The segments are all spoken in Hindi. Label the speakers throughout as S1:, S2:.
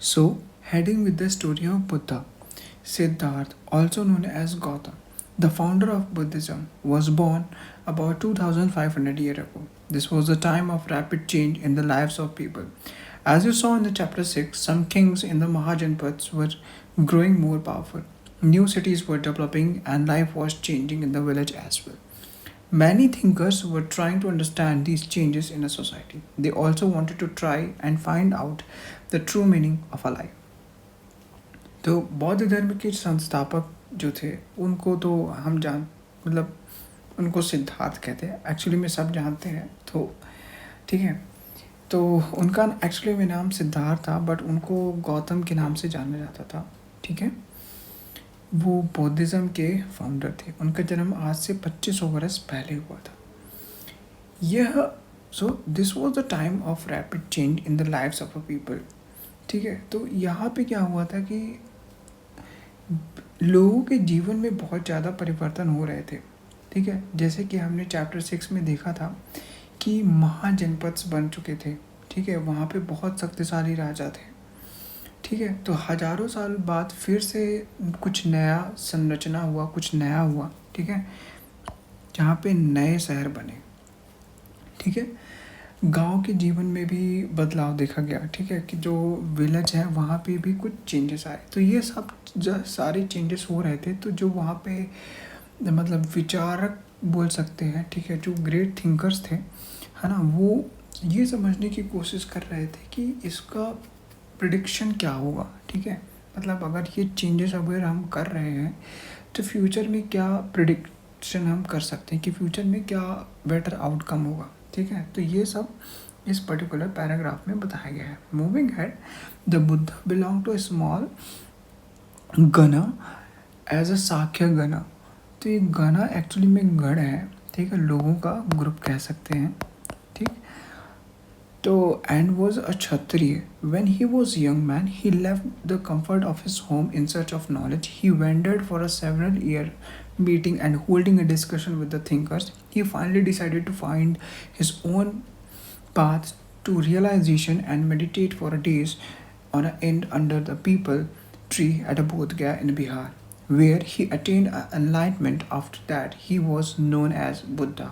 S1: So, heading with the story of Buddha, Siddhartha, also known as Gautama, the founder of Buddhism, was born about 2500 years ago. This was a time of rapid change in the lives of people. As you saw in the chapter 6, some kings in the Mahajanpads were growing more powerful. New cities were developing and life was changing in the village as well. Many thinkers were trying to understand these changes in a society. They also wanted to try and find out the true meaning of a life. तो बौद्ध धर्म के संस्थापक जो थे उनको तो हम जान मतलब उनको सिद्धार्थ कहते हैं, एक्चुअली में सब जानते हैं। तो ठीक है, तो उनका एक्चुअली में नाम सिद्धार्थ था, बट उनको गौतम के नाम से जाना जाता था। ठीक है, वो बौद्धिज़्म के फाउंडर थे। उनका जन्म आज से 2500 वर्ष पहले हुआ था। यह this was the time of rapid change in the lifes of a people. ठीक है, तो यहाँ पे क्या हुआ था कि लोगों के जीवन में बहुत ज़्यादा परिवर्तन हो रहे थे। ठीक है, जैसे कि हमने चैप्टर 6 में देखा था कि महाजनपद बन चुके थे। ठीक है, वहाँ पे बहुत शक्तिशाली राजा थे। ठीक है, तो हजारों साल बाद फिर से कुछ नया संरचना हुआ, कुछ नया हुआ। ठीक है, जहाँ पे नए शहर बने। ठीक है, गांव के जीवन में भी बदलाव देखा गया। ठीक है, कि जो विलेज है वहाँ पे भी कुछ चेंजेस आए। तो ये सब सारे चेंजेस हो रहे थे। तो जो वहाँ पे मतलब विचारक बोल सकते हैं, ठीक है, जो ग्रेट थिंकर्स थे, है ना, वो ये समझने की कोशिश कर रहे थे कि इसका प्रिडिक्शन क्या होगा। ठीक है, मतलब अगर ये चेंजेस अगर हम कर रहे हैं तो फ्यूचर में क्या प्रिडिक्शन हम कर सकते हैं कि फ्यूचर में क्या बेटर आउटकम होगा। ठीक है, तो ये सब इस पर्टिकुलर पैराग्राफ में बताया गया है। Moving head, the Buddha belong to a small gana as a Shakya gana. तो ये गना एक्चुअली में गण है। ठीक है, लोगों का ग्रुप कह सकते हैं। ठीक, तो and was a Kshatriya. When he was young man he left the comfort of his home in search of knowledge. He wandered for a several year meeting and holding a discussion with the thinkers. He finally decided to find his own path to realization and meditate for days on an end under the peepal tree at a Bodh Gaya in Bihar, where he attained enlightenment. After that, he was known as Buddha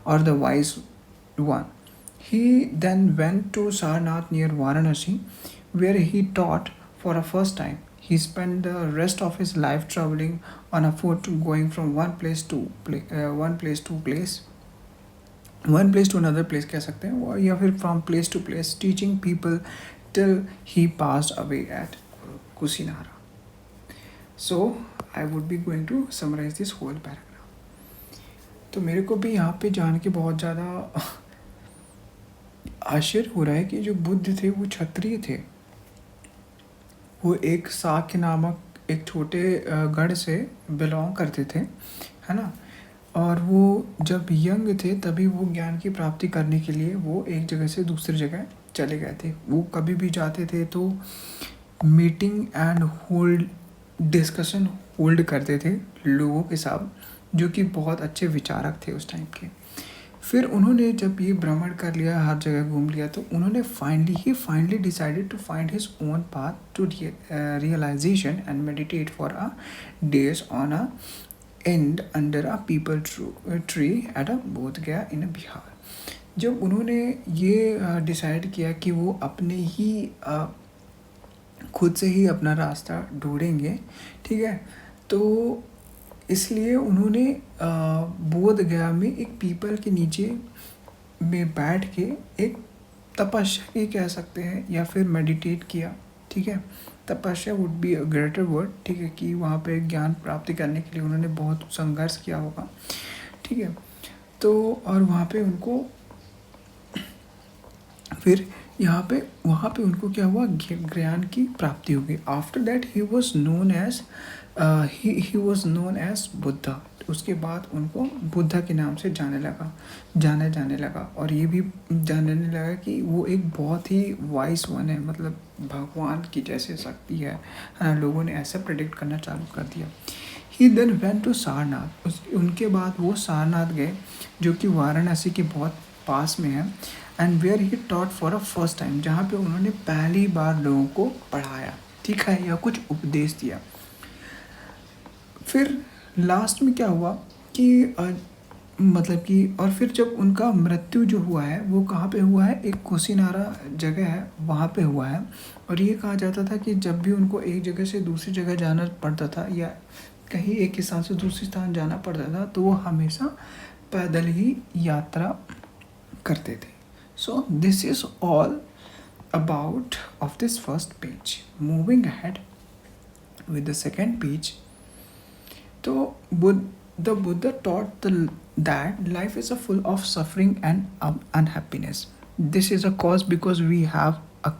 S1: or the Wise One. He then went to Sarnath near Varanasi, where he taught for the first time. He spent the rest of his life traveling on a foot, going from one place to another place कह सकते हैं, या फिर from place to place, teaching people till he passed away at Kusinara. So I would be going to summarize this whole paragraph. तो मेरे को भी यहाँ पे जान के बहुत ज़्यादा आश्चर्य हो रहा है कि जो बुद्ध थे वो क्षत्रिय थे। वो एक साक्य नामक एक छोटे गढ़ से बिलोंग करते थे, है ना, और वो जब यंग थे तभी वो ज्ञान की प्राप्ति करने के लिए वो एक जगह से दूसरी जगह चले गए थे। वो कभी भी जाते थे तो meeting and hold discussion hold करते थे लोगों के साथ, जो कि बहुत अच्छे विचारक थे उस टाइम के। फिर उन्होंने जब ये भ्रमण कर लिया, हर जगह घूम लिया, तो उन्होंने finally decided to find his own path to realisation and meditate for a days on a and under a peepal tree at a Bodh Gaya इन बिहार। जब उन्होंने ये डिसाइड किया कि वो अपने ही खुद से ही अपना रास्ता ढूंढेंगे, ठीक है, तो इसलिए उन्होंने बोध गया में एक पीपल के नीचे में बैठ के एक तपस्या की कह सकते हैं या फिर मेडिटेट किया। ठीक है, तपस्या would be a greater word. ठीक है, कि वहाँ पे ज्ञान प्राप्ति करने के लिए उन्होंने बहुत संघर्ष किया होगा। ठीक है, तो और वहाँ पे उनको फिर वहाँ पे उनको क्या हुआ, ज्ञान की प्राप्ति हो गई। After that he was known as Buddha. उसके बाद उनको बुद्धा के नाम से जाना जाने लगा, और ये भी जानने लगा कि वो एक बहुत ही वाइस वन है, मतलब भगवान की जैसे शक्ति है ना। लोगों ने ऐसा प्रेडिक्ट करना चालू कर दिया। ही देन वेंट टू सारनाथ। उनके बाद वो सारनाथ गए, जो कि वाराणसी के बहुत पास में है। And where he taught for a first time, जहाँ पे उन्होंने पहली बार लोगों को पढ़ाया, ठीक है, या कुछ उपदेश दिया। फिर लास्ट में क्या हुआ कि मतलब कि और फिर जब उनका मृत्यु जो हुआ है वो कहाँ पे हुआ है, एक कुशीनारा जगह है वहाँ पे हुआ है। और ये कहा जाता था कि जब भी उनको एक जगह से दूसरी जगह जाना पड़ता था या कहीं एक स्थान से दूसरे स्थान जाना पड़ता था तो वो हमेशा पैदल ही यात्रा करते थे। So this is all about of this first page. Moving ahead with the second page, तो the Buddha taught that life is a full of suffering and unhappiness. This is a cause because we have a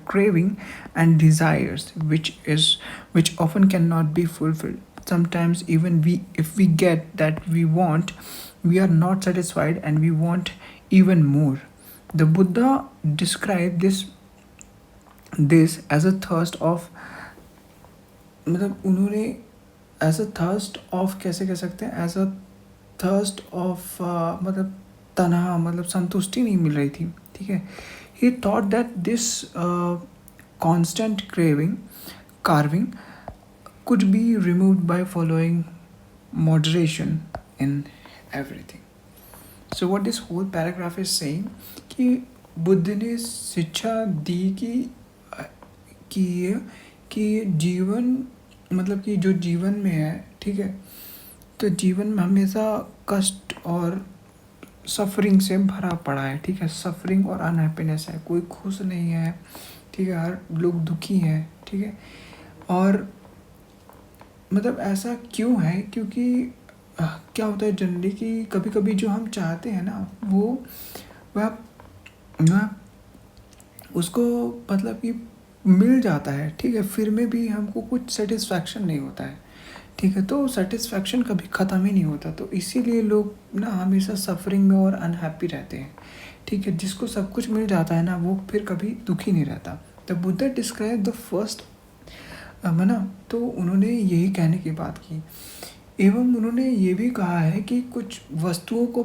S1: craving and desires which often cannot be fulfilled. Sometimes even if we get that we want, we are not satisfied and we want even more. The Buddha described this as a thirst of, मतलब उन्होंने एज अ थर्स्ट ऑफ कैसे कह सकते हैं, एज अ थर्स्ट ऑफ मतलब तनहा, मतलब संतुष्टि नहीं मिल रही थी, ठीक है। He thought that this constant carving could be removed by following moderation in everything. So what this whole paragraph is saying कि बुद्ध ने शिक्षा दी कि जीवन, मतलब कि जो जीवन में है, ठीक है, तो जीवन में हमेशा कष्ट और सफरिंग से भरा पड़ा है, ठीक है। सफरिंग और अनहैप्पीनेस है, कोई खुश नहीं है, ठीक है, हर लोग दुखी हैं, ठीक है। और मतलब ऐसा क्यों है, क्योंकि क्या होता है जनरली कि कभी कभी जो हम चाहते हैं ना वह वह उसको मतलब कि मिल जाता है, ठीक है, फिर में भी हमको कुछ सेटिस्फैक्शन नहीं होता है, ठीक है। तो सेटिस्फैक्शन कभी ख़त्म ही नहीं होता, तो इसीलिए लोग ना हमेशा सफरिंग में और अनहैप्पी रहते हैं, ठीक है। जिसको सब कुछ मिल जाता है ना वो फिर कभी दुखी नहीं रहता। The Buddha describe the first मना, तो उन्होंने यही कहने की बात की। एवं उन्होंने ये भी कहा है कि कुछ वस्तुओं को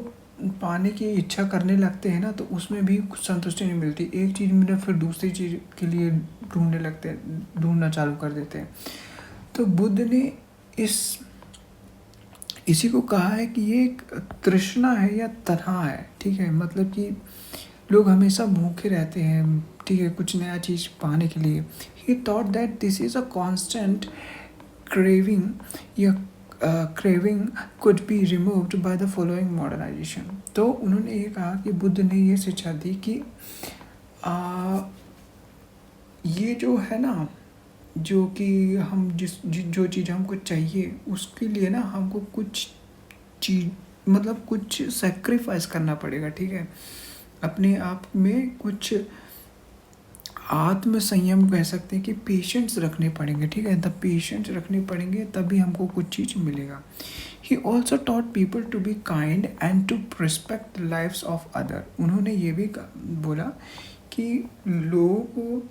S1: पाने की इच्छा करने लगते हैं ना तो उसमें भी कुछ संतुष्टि नहीं मिलती, एक चीज़ मिले फिर दूसरी चीज़ के लिए ढूंढने लगते हैं, ढूंढना चालू कर देते हैं। तो बुद्ध ने इसी को कहा है कि ये एक तृष्णा है या तन्हा है, ठीक है। मतलब कि लोग हमेशा भूखे रहते हैं, ठीक है, कुछ नया चीज़ पाने के लिए। He thought that this is a constant craving या craving could be removed by the following modernisation. तो उन्होंने ये कहा कि बुद्ध ने ये शिक्षा दी कि ये जो है ना, जो कि हम जो चीज़ हमको चाहिए उसके लिए ना हमको कुछ चीज़, मतलब कुछ सेक्रीफाइस करना पड़ेगा, ठीक है। अपने आप में कुछ आत्म संयम कह सकते हैं कि पेशेंस रखने पड़ेंगे, ठीक है। द पेशेंस रखने पड़ेंगे तभी हमको कुछ चीज़ मिलेगा। He also taught people to be kind and to respect the lifes of other. उन्होंने ये भी बोला कि लोगों को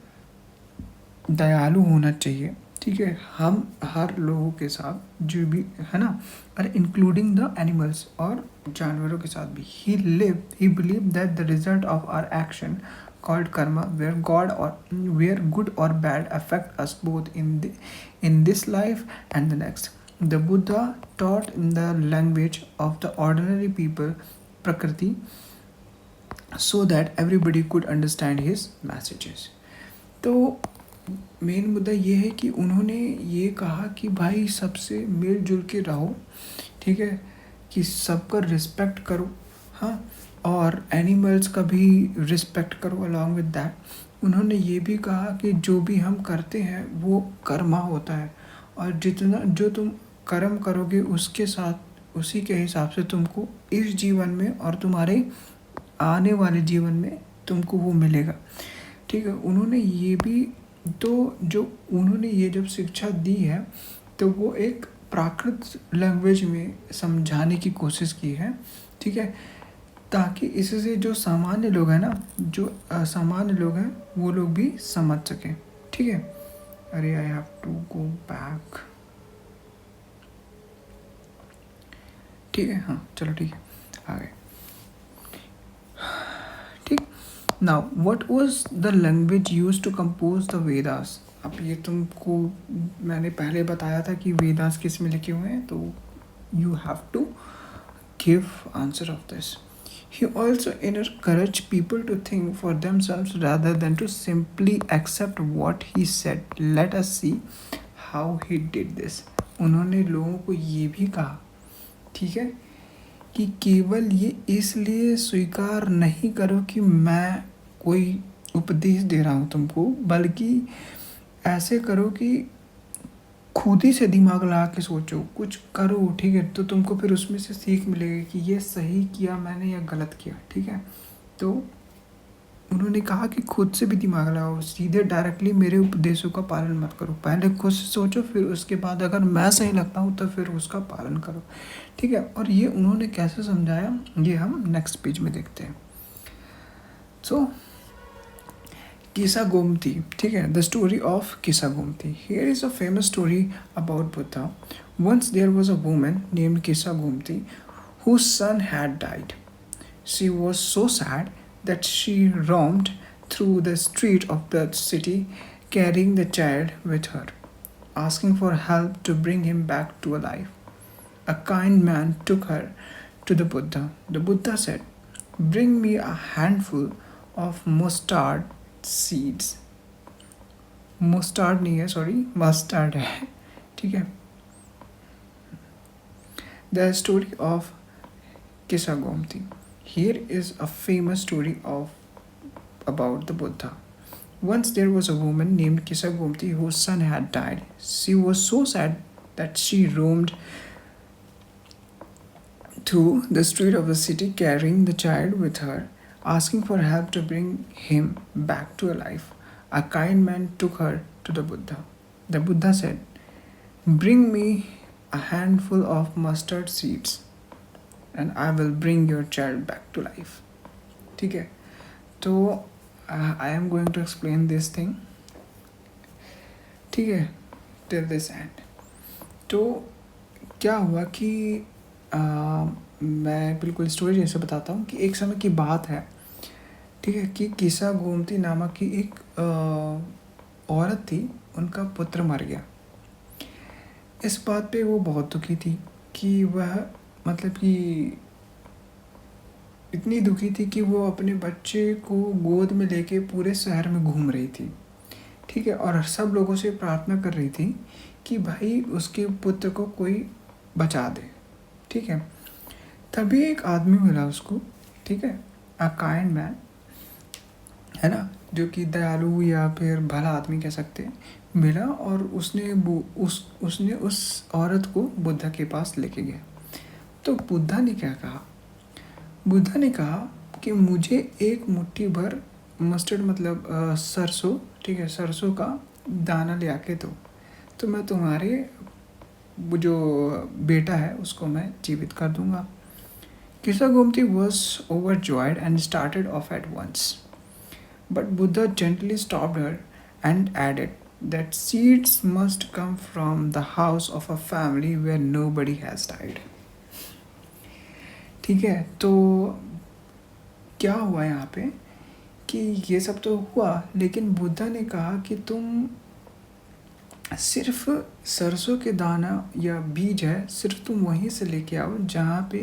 S1: दयालु होना चाहिए, ठीक है, हम हर लोगों के साथ जो भी है ना, और इंक्लूडिंग द एनिमल्स और जानवरों के साथ भी। He believe that the result of our action called karma, where good or bad affect us both in this life and the next. The Buddha taught in the language of the ordinary people, Prakriti, so that everybody could understand his messages. तो मेन मुद्दा ये है कि उन्होंने ये कहा कि भाई सबसे मिलजुल के रहो, ठीक है, कि सबका रिस्पेक्ट करो, हाँ, और एनिमल्स का भी रिस्पेक्ट करो अलॉन्ग विद दैट। उन्होंने ये भी कहा कि जो भी हम करते हैं वो कर्मा होता है, और जितना जो तुम कर्म करोगे उसके साथ उसी के हिसाब से तुमको इस जीवन में और तुम्हारे आने वाले जीवन में तुमको वो मिलेगा, ठीक है। उन्होंने ये भी तो जो उन्होंने ये जब शिक्षा दी है तो वो एक प्राकृत लैंग्वेज में समझाने की कोशिश की है, ठीक है, ताकि इससे जो सामान्य लोग हैं ना, जो असामान्य लोग हैं वो लोग भी समझ सकें, ठीक है। अरे I have to go back, ठीक है, हाँ चलो ठीक है, आ गए। Now what was the language used to compose the Vedas. अब ये तुमको मैंने पहले बताया था कि वेदास किस में लिखे हुए हैं, तो you have to give answer of this. He also encouraged people to think for themselves rather than to simply accept what he said. Let us see how he did this. उन्होंने लोगों को ये भी कहा, ठीक है, कि केवल ये इसलिए स्वीकार नहीं करो कि मैं कोई उपदेश दे रहा हूँ तुमको, बल्कि ऐसे करो कि खुद ही से दिमाग लगा के सोचो, कुछ करो, ठीक है, तो तुमको फिर उसमें से सीख मिलेगी कि ये सही किया मैंने या गलत किया, ठीक है। तो उन्होंने कहा कि खुद से भी दिमाग लगाओ, सीधे डायरेक्टली मेरे उपदेशों का पालन मत करो, पहले खुद से सोचो, फिर उसके बाद अगर मैं सही लगता हूँ तो फिर उसका पालन करो, ठीक है। और ये उन्होंने कैसे समझाया, ये हम नेक्स्ट पेज में देखते हैं। सो किस्सा गोमती, ठीक है, the story of Kisa Gomati. Here is a famous story about Buddha. Once there was a woman named Kisa Gomati whose son had died. She was so sad that she roamed through the street of the city carrying the child with her, asking for help to bring him back to life. A kind man took her to the Buddha. The Buddha said, "Bring me a handful of mustard seeds." Mustard नहीं है, सॉरी, mustard है, ठीक है। The story of Kissa Gomti. Here is a famous story about the Buddha. Once there was a woman named Kissa Gomti whose son had died. She was so sad that she roamed through the street of the city carrying the child with her, asking for help to bring him back to life. A kind man took her to the Buddha. The Buddha said, "Bring me a handful of mustard seeds and I will bring your child back to life." ठीक है, तो I am going to explain this thing, ठीक है, till this end. तो क्या हुआ कि मैं बिल्कुल स्टोरी जैसे बताता हूँ कि एक समय की बात है, ठीक है, कि किस्सा गोमती नामक की एक औरत थी, उनका पुत्र मर गया। इस बात पे वो बहुत दुखी थी कि वह, मतलब कि इतनी दुखी थी कि वो अपने बच्चे को गोद में लेके पूरे शहर में घूम रही थी, ठीक है, और सब लोगों से प्रार्थना कर रही थी कि भाई उसके पुत्र को कोई बचा दे, ठीक है। तभी एक आदमी मिला उसको, ठीक है, अ काइंड मैन, है ना, जो कि दयालु या फिर भला आदमी कह सकते हैं, मिला, और उसने उस औरत को बुद्धा के पास लेके गया। तो बुद्धा ने क्या कहा, बुद्धा ने कहा कि मुझे एक मुट्ठी भर मस्टर्ड, मतलब सरसों, ठीक है, सरसों का दाना ले आके दो, तो मैं तुम्हारे जो बेटा है उसको मैं जीवित कर दूंगा। किस्सा Gomti was overjoyed and started off at once. But Buddha gently stopped her and added that seeds must come from the house of a family where nobody has died. ठीक है, तो क्या हुआ यहाँ पे कि ये सब तो हुआ, लेकिन बुद्धा ने कहा कि तुम सिर्फ सरसों के दाना या बीज है, सिर्फ तुम वहीं से लेके आओ जहाँ पे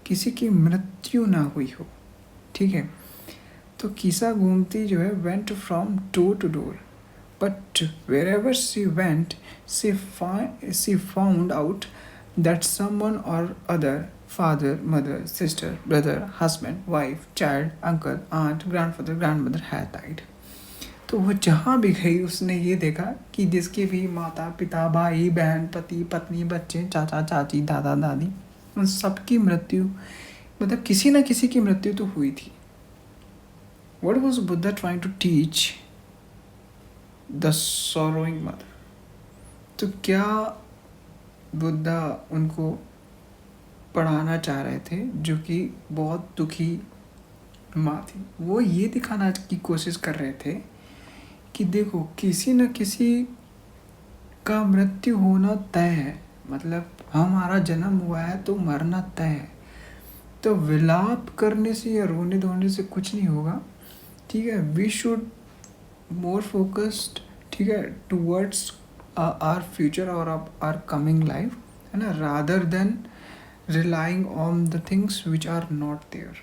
S1: किसी की मृत्यु ना हुई हो, ठीक है। तो किस्सा गोमती जो है went from door to door, but wherever she went she found out that someone और other, father, mother, sister, brother, husband, wife, child, uncle, aunt, grandfather, grandmother had died. तो वो जहाँ भी गई उसने ये देखा कि जिसके भी माता पिता, भाई बहन, पति पत्नी, बच्चे, चाचा चाची, दादा दादी, उन सबकी मृत्यु, मतलब किसी न किसी की मृत्यु तो हुई थी। What was Buddha trying to teach the sorrowing mother? तो क्या बुद्धा उनको पढ़ाना चाह रहे थे, जो कि बहुत दुखी माँ थी? वो ये दिखाना की कोशिश कर रहे थे कि देखो किसी न किसी का मृत्यु होना तय है, मतलब हमारा जन्म हुआ है तो मरना तय है, तो विलाप करने से या रोने धोने से कुछ नहीं होगा, ठीक है, वी शुड मोर फोकस्ड, ठीक है, टूवर्ड्स आर फ्यूचर और आर कमिंग लाइफ, है ना, rather than relying on the things which are not there.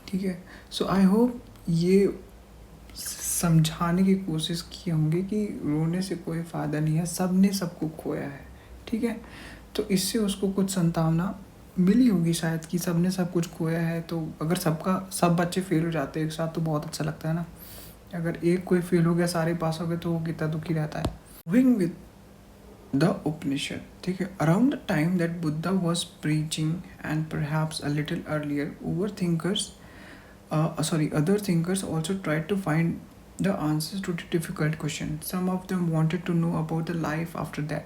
S1: ठीक है, सो आई होप ये समझाने की कोशिश की होंगी कि रोने से कोई फ़ायदा नहीं है, सब ने सब को खोया है। ठीक है, तो इससे उसको कुछ संभावना मिली होगी शायद कि सब ने सब कुछ खोया है। तो अगर सब बच्चे फेल हो जाते हैं एक साथ तो बहुत अच्छा लगता है ना। अगर एक कोई फेल हो गया सारे पास हो गए तो वो कितना दुखी रहता है। विंग विद द उपनिषद, ठीक है, around the time that Buddha was preaching and perhaps a little earlier, other thinkers also tried to find the answers to the difficult questions. Some of them wanted to know about the life after that.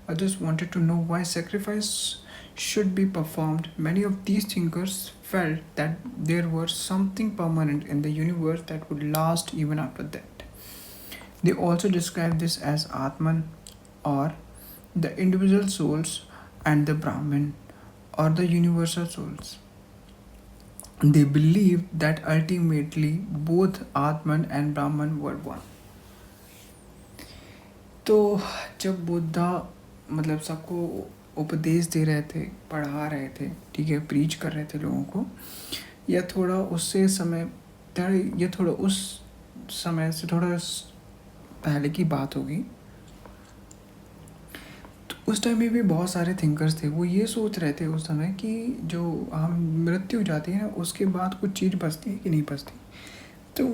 S1: Others wanted to know why sacrifice should be performed. Many of these thinkers felt that there was something permanent in the universe that would last even after that. They also described this as Atman, or the individual souls, and the Brahman, or the universal souls. They believed that ultimately both Atman and Brahman were one. तो जब बुद्धा मतलब सबको उपदेश दे रहे थे, पढ़ा रहे थे, ठीक है, प्रीच कर रहे थे लोगों को, या थोड़ा उस समय से थोड़ा पहले की बात होगी, उस टाइम में भी बहुत सारे थिंकर्स थे। वो ये सोच रहे थे उस समय कि जो हम मृत्यु हो जाती है ना उसके बाद कुछ चीज़ बचती है कि नहीं बचती। तो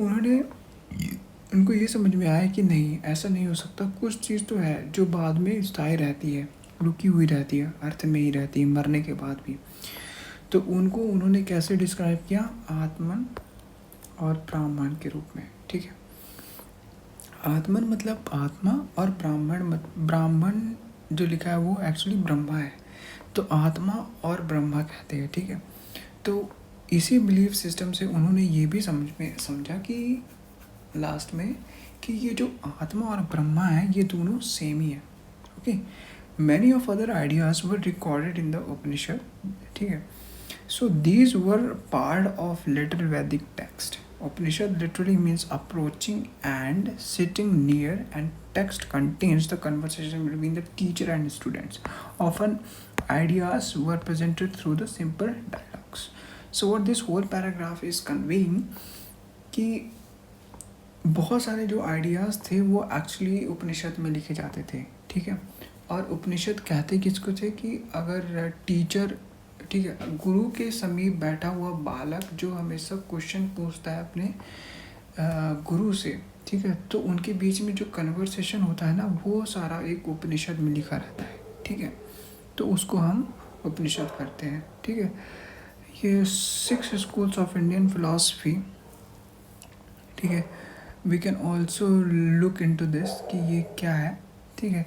S1: उनको ये समझ में आया कि नहीं, ऐसा नहीं हो सकता, कुछ चीज़ तो है जो बाद में स्थायी रहती है, रुकी हुई रहती है, अर्थ में ही रहती है मरने के बाद भी। तो उन्होंने कैसे डिस्क्राइब किया, आत्मन और ब्राह्मण के रूप में। ठीक है, आत्मन मतलब आत्मा, और ब्राह्मण जो लिखा है वो एक्चुअली ब्रह्मा है, तो आत्मा और ब्रह्मा कहते हैं। ठीक है, तो इसी बिलीफ सिस्टम से उन्होंने ये भी समझा कि लास्ट में कि ये जो आत्मा और ब्रह्मा है ये दोनों सेम ही है। Okay, many of other ideas were recorded in the Upanishad. ठीक है, so these were part of later Vedic text. Upanishad literally means approaching and sitting near, and text contains the conversation between the teacher and students. Often ideas were presented through the simple dialogues. So what this whole paragraph is conveying कि बहुत सारे जो आइडियाज़ थे वो एक्चुअली उपनिषद में लिखे जाते थे। ठीक है, और उपनिषद कहते किसको थे कि अगर टीचर, ठीक है, गुरु के समीप बैठा हुआ बालक जो हमेशा क्वेश्चन पूछता है अपने गुरु से, ठीक है, तो उनके बीच में जो कन्वर्सेशन होता है ना वो सारा एक उपनिषद में लिखा रहता है। ठीक है, तो उसको हम उपनिषद करते हैं। ठीक है, ये 6 schools ऑफ इंडियन फिलॉसफी, ठीक है, we can also look into this कि ये क्या है। ठीक है,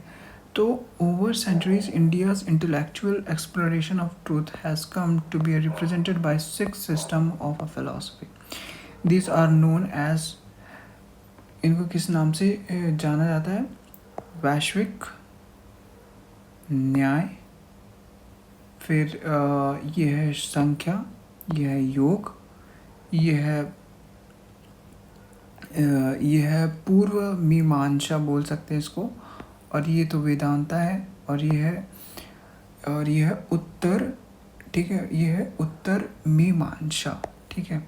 S1: तो over centuries India's intellectual exploration of truth has come to be represented by 6 systems of philosophy. These are known as, इनको किस नाम से जाना जाता है, वैश्विक न्याय, फिर ये है संख्या, ये है योग, ये है पूर्व मीमांसा बोल सकते हैं इसको, और ये तो वेदांता है, और ये है उत्तर, ठीक है, ये है उत्तर मीमांसा। ठीक है,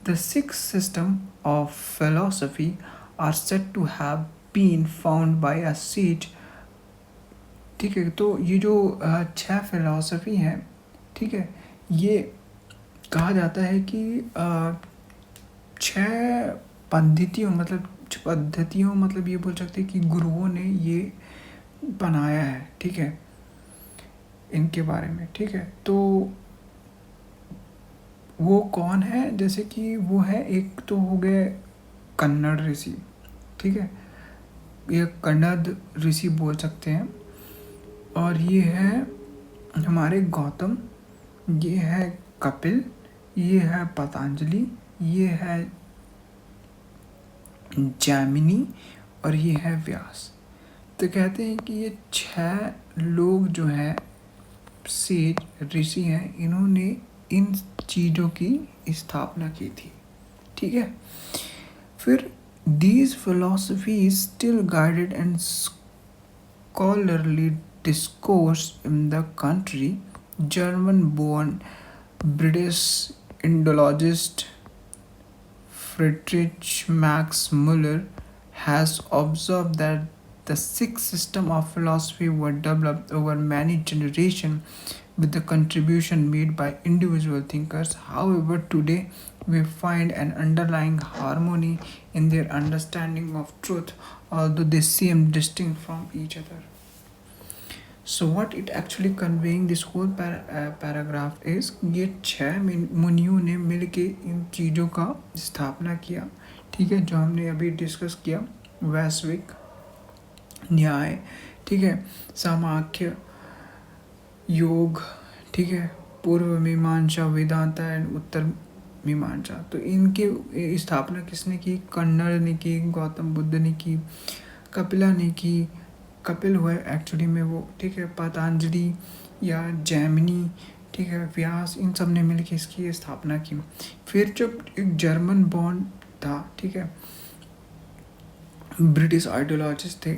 S1: the 6 system of philosophy are said to have been found by a sage। ठीक है, तो ये जो 6 फिलॉसफी हैं, ठीक है, ये कहा जाता है कि 6 पद्धतियों मतलब ये बोल सकते हैं कि गुरुओं ने ये बनाया है। ठीक है, इनके बारे में। ठीक है, तो वो कौन है, जैसे कि वो है, एक तो हो गए कन्नड़ ऋषि। ठीक है, ये कन्नड़ ऋषि बोल सकते हैं, और ये है हमारे गौतम, ये है कपिल, ये है पतंजलि, ये है जैमिनी, और ये है व्यास। तो कहते हैं कि ये 6 लोग जो हैं सेज ऋषि हैं, इन्होंने इन चीज़ों की स्थापना की थी। ठीक है। फिर these philosophies still guided and scholarly discourse in the country. German-born British Indologist Friedrich Max Muller has observed that the six systems of philosophy were developed over many generations with the contribution made by individual thinkers. However, today we find an underlying harmony in their understanding of truth, although they seem distinct from each other. So what it actually conveying this whole paragraph is ये 6 मुनियों ने मिलके इन चीज़ों का स्थापना किया, ठीक है, जो हमने अभी डिस्कस किया। वैश्विक न्याय, ठीक है, सामाख्य, योग, ठीक है, पूर्व मीमांसा, वेदांता एंड उत्तर मीमांसा। तो इनके स्थापना किसने की? कन्नड़ ने की, गौतम बुद्ध ने की, कपिला ने की, कपिल हुए एक्चुअली में वो, ठीक है, पतंजलि या जैमिनी, ठीक है, व्यास, इन सब ने मिलकर इसकी स्थापना की। फिर जब एक जर्मन बॉर्न था, ठीक है, ब्रिटिश आइडियोलॉजिस्ट थे,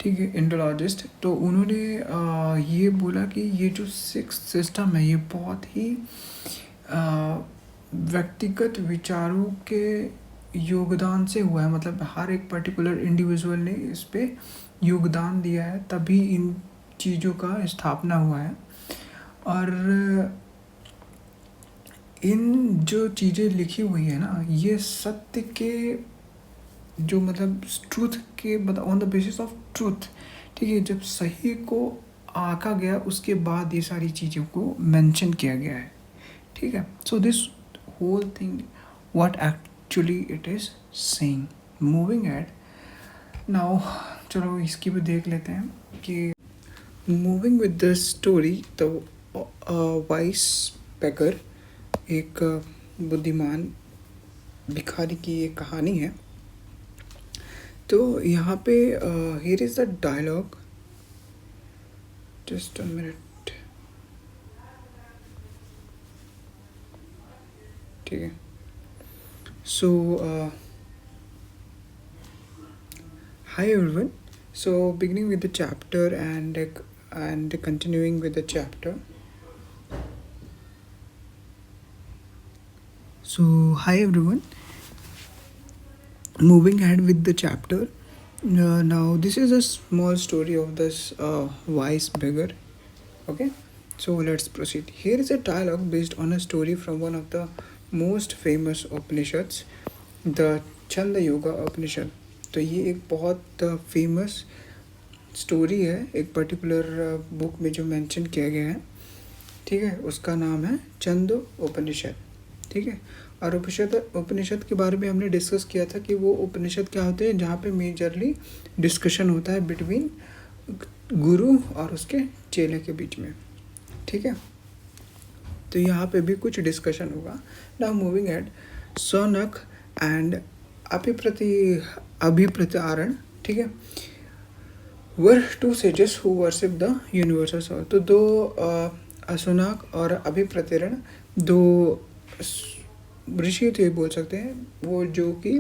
S1: ठीक है, इंडोलॉजिस्ट, तो उन्होंने ये बोला कि ये जो सिक्स सिस्टम है ये बहुत ही व्यक्तिगत विचारों के योगदान से हुआ है, मतलब हर एक पर्टिकुलर इंडिविजुअल ने इस पे योगदान दिया है, तभी इन चीज़ों का स्थापना हुआ है। और इन जो चीज़ें लिखी हुई है ना, ये सत्य के जो मतलब ट्रूथ के मतलब on the basis of truth, ठीक है, जब सही को आका गया उसके बाद ये सारी चीज़ों को मेंशन किया गया है, ठीक है। So this whole thing what actually it is saying. Moving at now, चलो इसकी भी देख लेते हैं कि मूविंग विद द स्टोरी। तो वाइस बेगर, एक बुद्धिमान भिखारी की एक कहानी है। तो यहाँ पे here is the dialogue, just a minute, ठीक है। सो hi everyone, so beginning with the chapter and continuing with the chapter. So hi everyone, moving ahead with the chapter. Now this is a small story of this wise beggar. Okay, so let's proceed. Here is a dialogue based on a story from one of the most famous Upanishads, the Chanda Yoga Upanishad. तो ये एक बहुत फेमस स्टोरी है, एक पर्टिकुलर बुक में जो मेंशन किया गया है, ठीक है, उसका नाम है छंदो उपनिषद, ठीक है। और उपनिषद के बारे में हमने डिस्कस किया था कि वो उपनिषद क्या होते हैं, जहाँ पे मेजरली डिस्कशन होता है बिटवीन गुरु और उसके चेले के बीच में, ठीक है। तो यहाँ पे भी कुछ डिस्कशन होगा। Now moving at, Saunak and Abhipratarana, ठीक है, were two sages who worship the universal soul. तो दो असुनाक और अभिप्रतारण दो ऋषि थे बोल सकते हैं, वो जो कि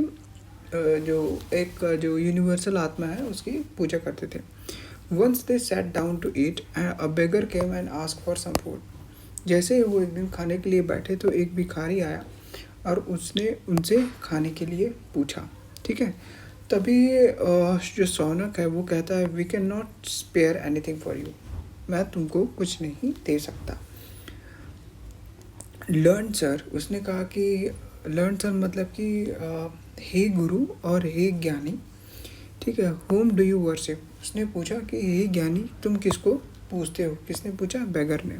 S1: जो एक जो यूनिवर्सल आत्मा है उसकी पूजा करते थे। Once they sat down to eat, a beggar came and ask for some food. जैसे ही वो एक दिन खाने के लिए बैठे तो एक भिखारी आया और उसने उनसे खाने के लिए पूछा, ठीक है। तभी जो सौनक है वो कहता है, we can not spare anything for you, मैं तुमको कुछ नहीं दे सकता। लर्न सर, उसने कहा कि लर्न सर मतलब कि हे गुरु और हे ज्ञानी, ठीक है, होम डू यू वर्शिप। उसने पूछा कि हे ज्ञानी तुम किसको पूछते हो, किसने पूछा? बेगर ने।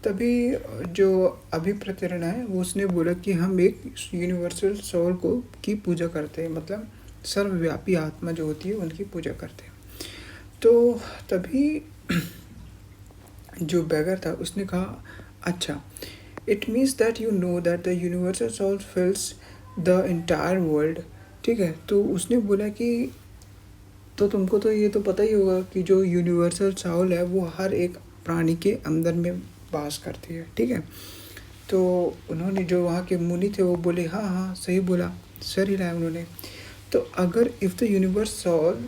S1: तभी जो अभिप्रतरण है वो उसने बोला कि हम एक यूनिवर्सल सोल को की पूजा करते हैं, मतलब सर्वव्यापी आत्मा जो होती है उनकी पूजा करते हैं। तो तभी जो बेगर था उसने कहा, अच्छा, it means that you know that the universal soul fills the entire world, ठीक है। तो उसने बोला कि तो तुमको तो ये तो पता ही होगा कि जो यूनिवर्सल सोल है वो हर एक प्राणी के अंदर में वास करती है, ठीक है। तो उन्होंने, जो वहाँ के मुनि थे, वो बोले हाँ हाँ सही बोला, सर हिलाया उन्होंने। तो अगर if the universe all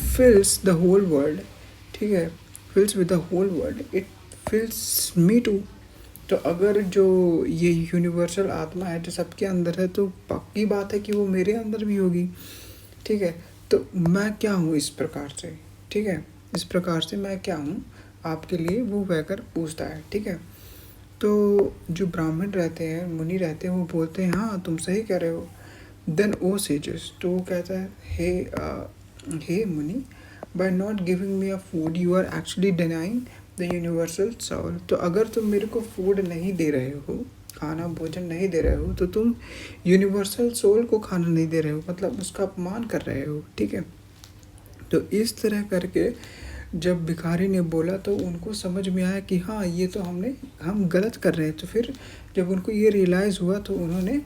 S1: fills the whole world, ठीक है, fills with the whole world, it fills me too. तो अगर जो ये यूनिवर्सल आत्मा है जो सबके अंदर है, तो पक्की बात है कि वो मेरे अंदर भी होगी, ठीक है। तो मैं क्या हूँ इस प्रकार से, ठीक है, इस प्रकार से मैं क्या हूँ आपके लिए, वो वैकर पूछता है, ठीक है। तो जो ब्राह्मण रहते हैं, मुनि रहते हैं, वो बोलते हैं हाँ तुम सही कह रहे हो। देन ओ सेजेस, तो वो कहता है हे मुनि, by not giving me a food you are actually denying the universal soul. तो अगर तुम मेरे को फूड नहीं दे रहे हो, खाना भोजन नहीं दे रहे हो, तो तुम यूनिवर्सल सोल को खाना नहीं दे रहे हो, मतलब उसका अपमान कर रहे हो, ठीक है। तो इस तरह करके जब भिखारी ने बोला तो उनको समझ में आया कि हाँ ये तो हम गलत कर रहे हैं। तो फिर जब उनको ये रियलाइज़ हुआ तो उन्होंने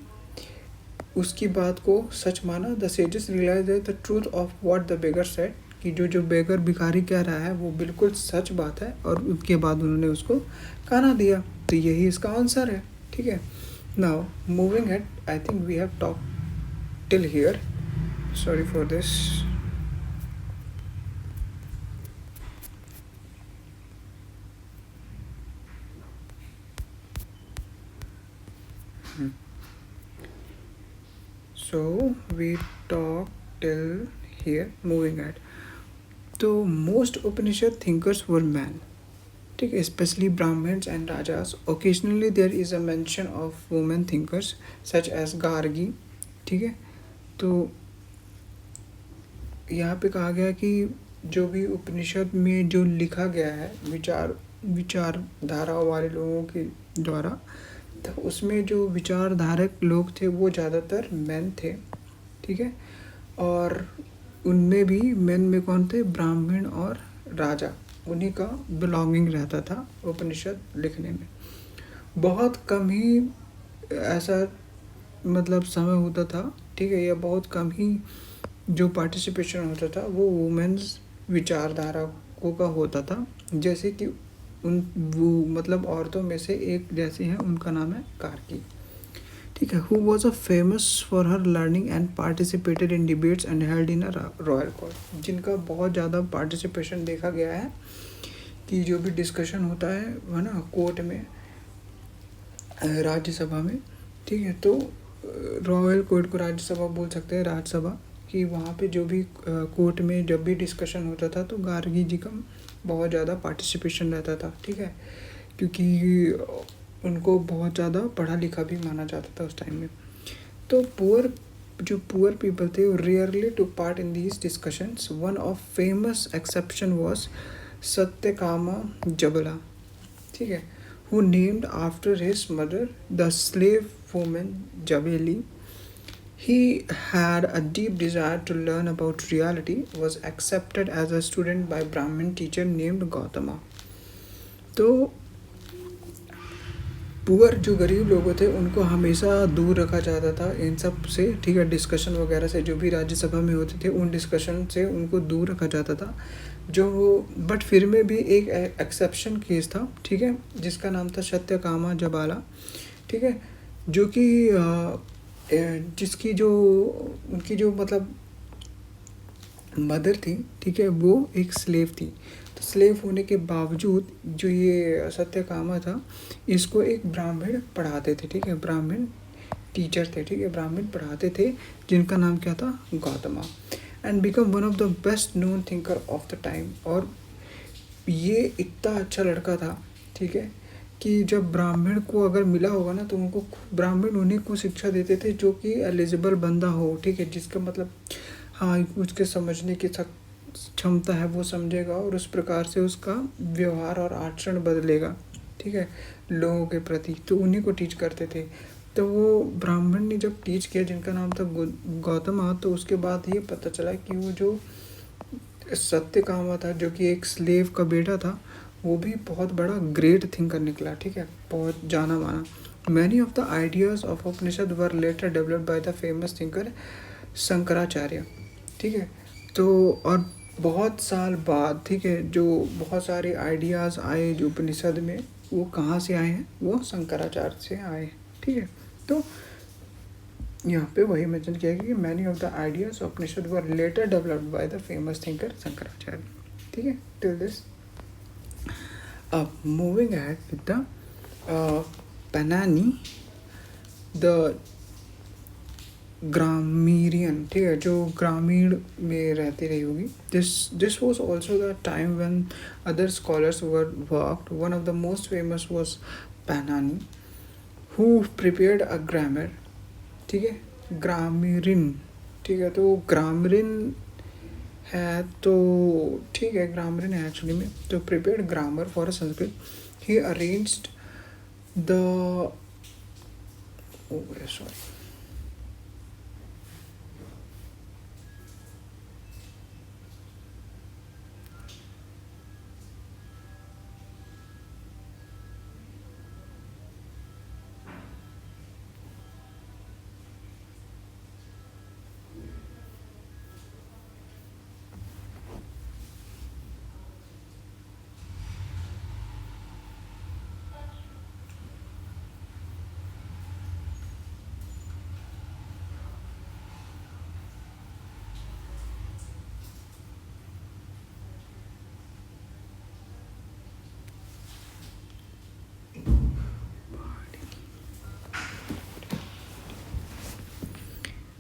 S1: उसकी बात को सच माना। The sages realise the truth of what the beggar said, कि जो बेगर भिखारी कह रहा है वो बिल्कुल सच बात है, और उसके बाद उन्होंने उसको खाना दिया। तो यही इसका आंसर है, ठीक है। Now moving at, I think we have talk till here, sorry for this. So we talk till here, moving at. तो most Upanishad thinkers were men, ठीक है, especially Brahmins and Rajas. Occasionally there is a mention of women thinkers such as Gargi, ठीक है। तो यहाँ पे कहा गया कि जो भी उपनिषद में जो लिखा गया है विचारधारा वाले लोगों के द्वारा, तो उसमें जो विचारधारक लोग थे वो ज़्यादातर मेन थे, ठीक है। और उनमें भी मेन में कौन थे, ब्राह्मण और राजा, उन्हीं का बिलोंगिंग रहता था उपनिषद लिखने में। बहुत कम ही ऐसा मतलब समय होता था, ठीक है, या बहुत कम ही जो पार्टिसिपेशन होता था वो वुमेन्स विचारधारकों का होता था। जैसे कि वो मतलब औरतों में से एक जैसी हैं, उनका नाम है कार्की, ठीक है। Who was a famous for her learning and participated in debates and held in a royal court, जिनका बहुत ज़्यादा पार्टिसिपेशन देखा गया है कि जो भी डिस्कशन होता है ना कोर्ट में, राज्यसभा में, ठीक है। तो रॉयल कोर्ट को राज्यसभा बोल सकते हैं, राज्यसभा, कि वहाँ पे जो भी कोर्ट में जब भी डिस्कशन होता था तो गार्गी जी का बहुत ज़्यादा पार्टिसिपेशन रहता था, ठीक है, क्योंकि उनको बहुत ज़्यादा पढ़ा लिखा भी माना जाता था उस टाइम में। तो जो पुअर पीपल थे वो rarely took part in these discussions. One of famous exception was Satyakama Jabala, ठीक है, who named after his mother, the slave woman Jabeli. He had a deep desire to learn about reality, was accepted as a student by Brahmin teacher named Gautama. तो पुअर जो गरीब लोग थे उनको हमेशा दूर रखा जाता था इन सब से, ठीक है, डिस्कशन वगैरह से, जो भी राज्यसभा में होते थे उन डिस्कशन से उनको दूर रखा जाता था। जो बट फिर में भी एक एक्सेप्शन केस था, ठीक है, जिसका नाम था सत्यकामा जबाला, ठीक है, जो कि जिसकी जो उनकी जो मतलब मदर थी, ठीक है, वो एक स्लेव थी। तो स्लेव होने के बावजूद जो ये सत्यकामा था, इसको एक ब्राह्मण पढ़ाते थे, ठीक है, ब्राह्मण टीचर थे, ठीक है, ब्राह्मण पढ़ाते थे, जिनका नाम क्या था, Gautama, and become one of the best known thinker of the time. और ये इतना अच्छा लड़का था, ठीक है, कि जब ब्राह्मण को अगर मिला होगा ना तो उनको ब्राह्मण उन्हीं को शिक्षा देते थे जो कि एलिजिबल बंदा हो, ठीक है, जिसका मतलब हाँ उसके समझने की क्षमता है, वो समझेगा और उस प्रकार से उसका व्यवहार और आचरण बदलेगा, ठीक है, लोगों के प्रति। तो उन्हीं को टीच करते थे। तो वो ब्राह्मण ने जब टीच किया, जिनका नाम था गौतमा, तो उसके बाद ये पता चला कि वो जो सत्यकामा था, जो कि एक स्लेव का बेटा था, वो भी बहुत बड़ा ग्रेट थिंकर निकला, ठीक है, बहुत जाना माना। Many of the ideas of Upanishad were later developed by the famous thinker Shankaracharya, ठीक है। तो और बहुत साल बाद, ठीक है, जो बहुत सारे आइडियाज़ आए जो उपनिषद में, वो कहाँ से आए हैं, वो शंकराचार्य से आए हैं, ठीक है। तो यहाँ पे वही मेंशन किया गया कि many of the ideas of Upanishad were later developed by the famous thinker Shankaracharya, ठीक है। Till this moving ahead with the Panini the grammarian, ठीक है, जो ग्रामीण में रहती रही होगी। This was also the time when other scholars were worked. One of the most famous was Panini who prepared a grammar, ठीक है, ग्रामीरिन, ठीक है। तो ग्रामरिन है, तो ठीक है, ग्रामरिन है एक्चुअली में। तो prepared grammar for Sanskrit, he arranged the sorry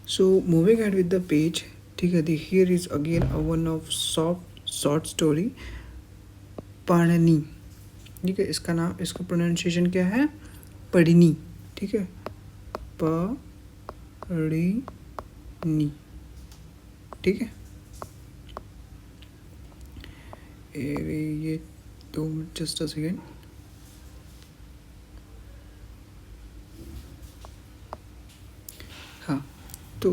S1: So moving ahead with the page, ठीक है, here is again a one of short story Panini, ठीक है। इसका नाम, इसका प्रोनाउंसिएशन क्या है, पढ़िनी, ठीक है, पढ़िनी, ठीक है। ये 2 मिनट, जस्ट अ सेकेंड। हाँ, तो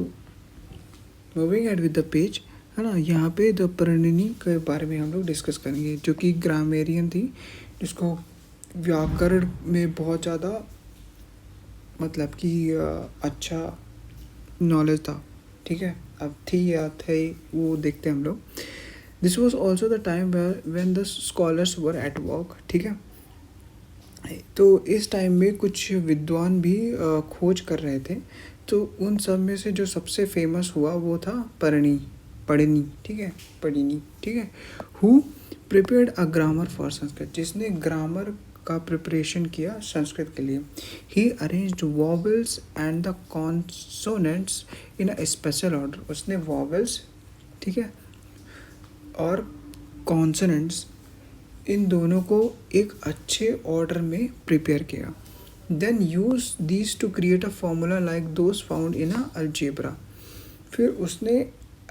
S1: moving ahead with the page, है ना। यहाँ पे द परिणिनी के बारे में हम लोग डिस्कस करेंगे, जो कि ग्रामेरियन थी, जिसको व्याकरण में बहुत ज़्यादा मतलब कि अच्छा नॉलेज था, ठीक है। अब थी या थे वो देखते हैं हम लोग। This was also the time when the scholars were at work, ठीक है। तो इस टाइम में कुछ विद्वान भी खोज कर रहे थे। तो उन सब में से जो सबसे फेमस हुआ वो था पढ़िनी, ठीक है, पढ़िनी, ठीक है। Who prepared a grammar for Sanskrit, जिसने ग्रामर का प्रिपरेशन किया संस्कृत के लिए। He arranged vowels and the consonants in a special order, उसने वॉवल्स, ठीक है, और कॉन्सोनेंट्स, इन दोनों को एक अच्छे ऑर्डर में प्रिपेयर किया। Then use these to create a formula like those found in a algebra, फिर उसने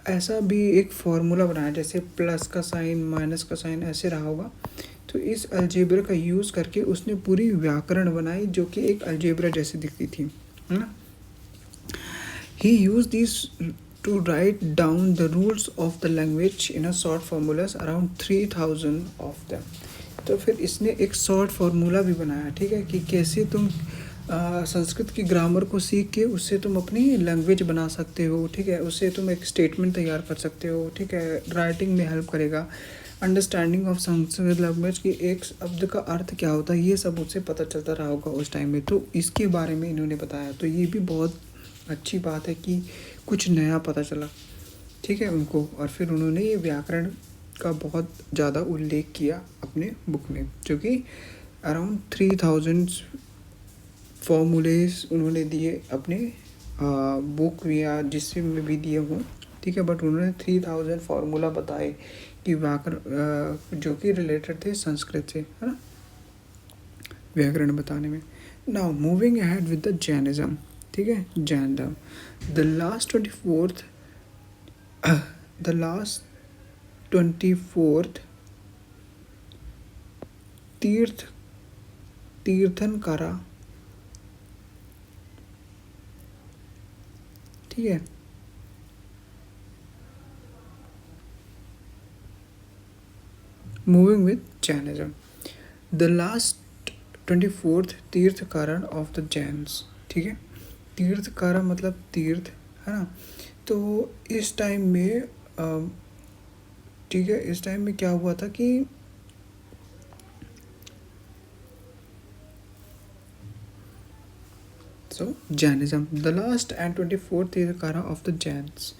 S1: ऐसा भी एक फार्मूला बनाया, जैसे प्लस का साइन, माइनस का साइन ऐसे रहा होगा। तो इस अलजेब्रा का यूज़ करके उसने पूरी व्याकरण बनाई, जो कि एक अलजेब्रा जैसी दिखती थी, है ना। He use this to write down the rules of the language in a short formulas, around 3000 of them। तो फिर इसने एक शॉर्ट फार्मूला भी बनाया, ठीक है, कि कैसे तुम संस्कृत की ग्रामर को सीख के उससे तुम अपनी लैंग्वेज बना सकते हो, ठीक है, उससे तुम एक स्टेटमेंट तैयार कर सकते हो, ठीक है, राइटिंग में हेल्प करेगा। अंडरस्टैंडिंग ऑफ संस्कृत लैंग्वेज की एक शब्द का अर्थ क्या होता है, ये सब उससे पता चलता रहा होगा उस टाइम में, तो इसके बारे में इन्होंने बताया। तो ये भी बहुत अच्छी बात है कि कुछ नया पता चला, ठीक है, उनको। और फिर उन्होंने ये व्याकरण का बहुत ज़्यादा उल्लेख किया अपने बुक में, जो कि अराउंड 3000 फॉर्मूलेस उन्होंने दिए अपने बुक या जिससे में भी दिए हों, ठीक है। बट उन्होंने 3000 फार्मूला बताए कि व्याकरण जो कि रिलेटेड थे संस्कृत से, है ना, व्याकरण बताने में। Now moving ahead with the Jainism, ठीक है, Jainism. The last 24th Tirthankara, ठीक है, moving with Jainism, the last 24th Tirthankara of the Jains, ठीक है। तीर्थकारा मतलब तीर्थ, है ना। तो इस टाइम में ठीक है, इस टाइम में क्या हुआ था कि So Jainism, the last and 24th Tirthakara of the Jains.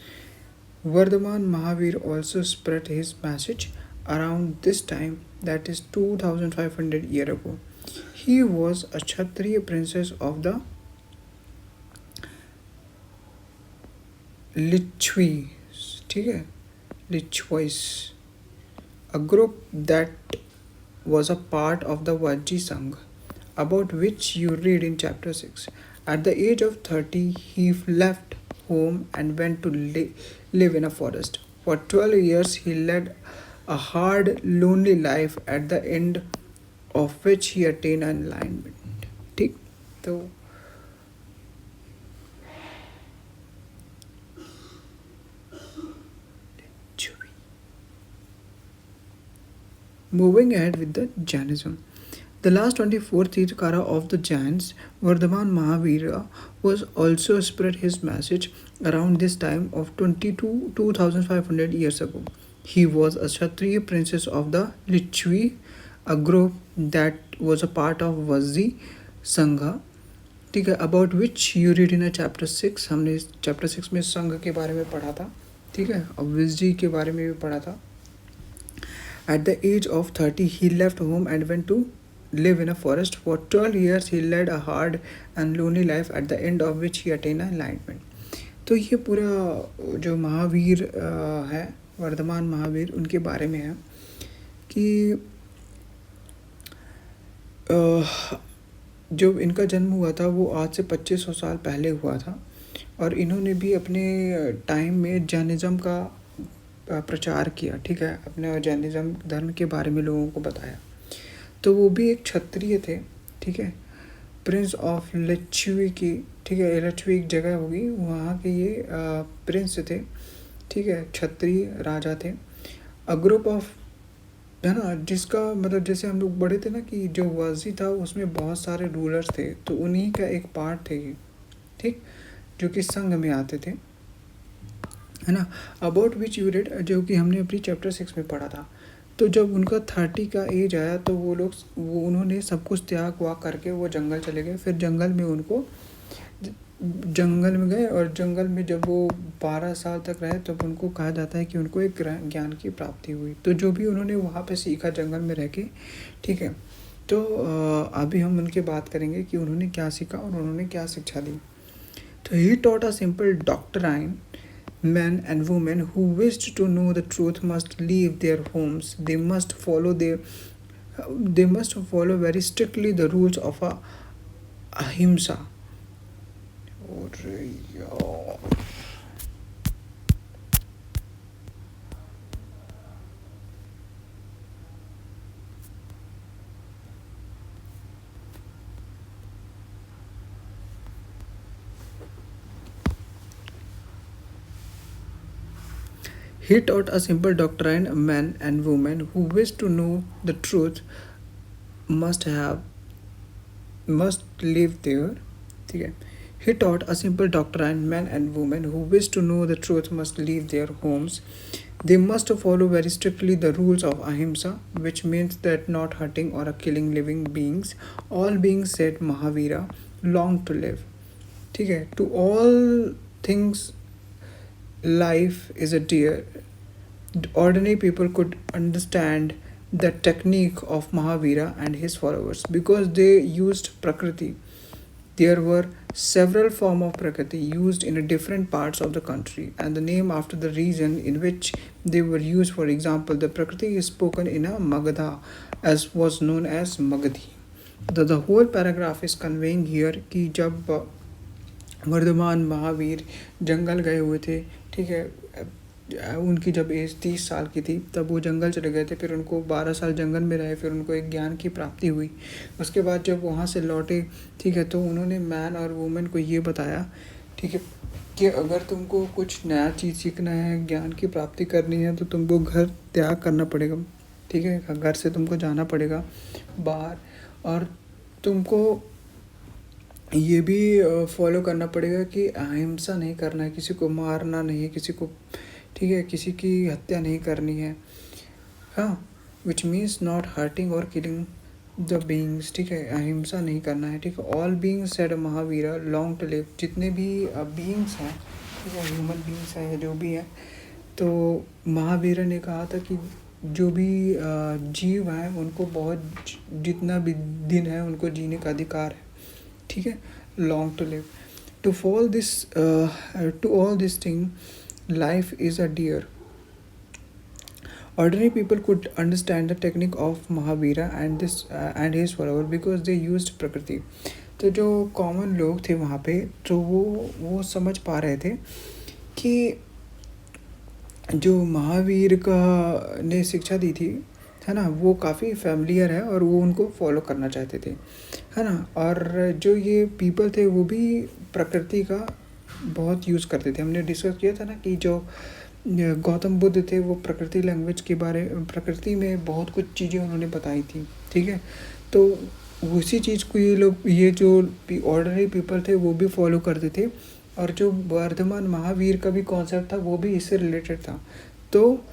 S1: Vardhaman Mahavir also spread his message around this time, that is 2500 years ago. He was a Kshatriya princess of the Lichwi, ठीक है, Lichwis, a group that was a part of the Vajji Sangh, about which you read in chapter 6. At the age of 30, he left home and went to live in a forest. For 12 years, he led a hard, lonely life, at the end of which he attained enlightenment. ठीक, तो moving ahead with the Jainism. The last 24th Tirthakara of the Jains, Vardhaman Mahavira, was also spread his message around this time of 2500 years ago. He was a Kshatriya princess of the Lichwi, a group that was a part of Vajji Sangha, ठीक है, about which you read in chapter 6. हमने चैप्टर 6 में संघ के बारे में पढ़ा था, ठीक है, और विजय के बारे में भी पढ़ा था. At the age of 30, he left home and went to live in a forest. For 12 years, he led a hard and lonely life, at the end of which he attained enlightenment. तो ये पूरा जो महावीर है, वर्धमान महावीर, उनके बारे में है कि जब इनका जन्म हुआ था वो आज से 2500 साल पहले हुआ था, और इन्होंने भी अपने टाइम में जैनिज़्म का प्रचार किया, ठीक है, अपने जैनिज़्म धर्म के बारे में लोगों को बताया. तो वो भी एक क्षत्रिय थे, ठीक है, प्रिंस ऑफ लिच्छवी की, ठीक है, लिच्छवी एक जगह होगी, वहाँ के ये प्रिंस थे, ठीक है, क्षत्रिय राजा थे. अ ग्रुप ऑफ, है ना, जिसका मतलब जैसे हम लोग पढ़े थे ना कि जो वाजी था उसमें बहुत सारे रूलर्स थे, तो उन्हीं का एक पार्ट थे ये, ठीक, जो कि संघ में आते थे, है ना. अबाउट विच यू रेड, जो कि हमने अपनी चैप्टर 6 में पढ़ा था. तो जब उनका 30 का एज आया तो वो उन्होंने सब कुछ त्याग वाग करके वो जंगल चले गए. फिर जंगल में गए, और जंगल में जब वो 12 साल तक रहे तब उनको कहा जाता है कि उनको एक ज्ञान की प्राप्ति हुई. तो जो भी उन्होंने वहाँ पे सीखा जंगल में रह के, ठीक है, तो अभी हम उनके बात करेंगे कि उन्होंने क्या सीखा और उन्होंने क्या शिक्षा दी. तो he taught a simple doctrine. Men and women who wished to know the truth must leave their homes. They must follow very strictly the rules of ahimsa. He taught a simple doctrine. Men and women who wish to know the truth must live there. ठीक है. He taught a simple doctrine. Men and women who wish to know the truth must leave their homes. They must follow very strictly the rules of ahimsa, which means that not hurting or killing living beings. All beings, said Mahavira, long to live. ठीक है. To all things life is a dear. Ordinary people could understand the technique of Mahavira and his followers because they used Prakriti. There were several forms of Prakriti used in different parts of the country and the name after the region in which they were used. For example, the Prakriti is spoken in a Magadha as was known as Magadhi. The whole paragraph is conveying here कि जब वर्धमान महावीर जंगल गए हुए थे, ठीक है, उनकी जब एज 30 साल की थी तब वो जंगल चले गए थे. फिर उनको 12 साल जंगल में रहे, फिर उनको एक ज्ञान की प्राप्ति हुई. उसके बाद जब वहाँ से लौटे, ठीक है, तो उन्होंने मैन और वुमेन को ये बताया, ठीक है, कि अगर तुमको कुछ नया चीज़ सीखना है, ज्ञान की प्राप्ति करनी है, तो तुमको घर त्याग करना पड़ेगा, ठीक है, घर से तुमको जाना पड़ेगा बाहर, और तुमको ये भी फॉलो करना पड़ेगा कि अहिंसा नहीं करना है, किसी को मारना नहीं है, किसी को, ठीक है, किसी की हत्या नहीं करनी है, हाँ, विच मीन्स नॉट हर्टिंग और किलिंग द बींग्स, ठीक है, अहिंसा नहीं करना है, ठीक है। All beings said Mahavira long to live, जितने भी बींग्स हैं, ठीक है, ह्यूमन बींग्स हैं या जो भी हैं, तो महावीर ने कहा था कि जो भी जीव हैं उनको बहुत जितना भी दिन है उनको जीने का अधिकार है, ठीक है, long to live. To fall this to all this thing life is a dear. Ordinary people could understand the technique of Mahavira and his follower because they used प्रकृति। तो जो कॉमन लोग थे वहाँ पे, तो वो समझ पा रहे थे कि जो महावीर का ने शिक्षा दी थी, है ना, वो काफ़ी फैमिलियर है और वो उनको फॉलो करना चाहते थे, है ना। और जो ये पीपल थे वो भी प्रकृति का बहुत यूज़ करते थे। हमने डिस्कस किया था ना कि जो गौतम बुद्ध थे वो प्रकृति में बहुत कुछ चीज़ें उन्होंने बताई थी, ठीक है। तो उसी चीज़ को ये जो ऑर्डिनरी पीपल थे वो भी फॉलो करते थे, और जो वर्धमान महावीर का भी कॉन्सेप्ट था वो भी इससे रिलेटेड था। तो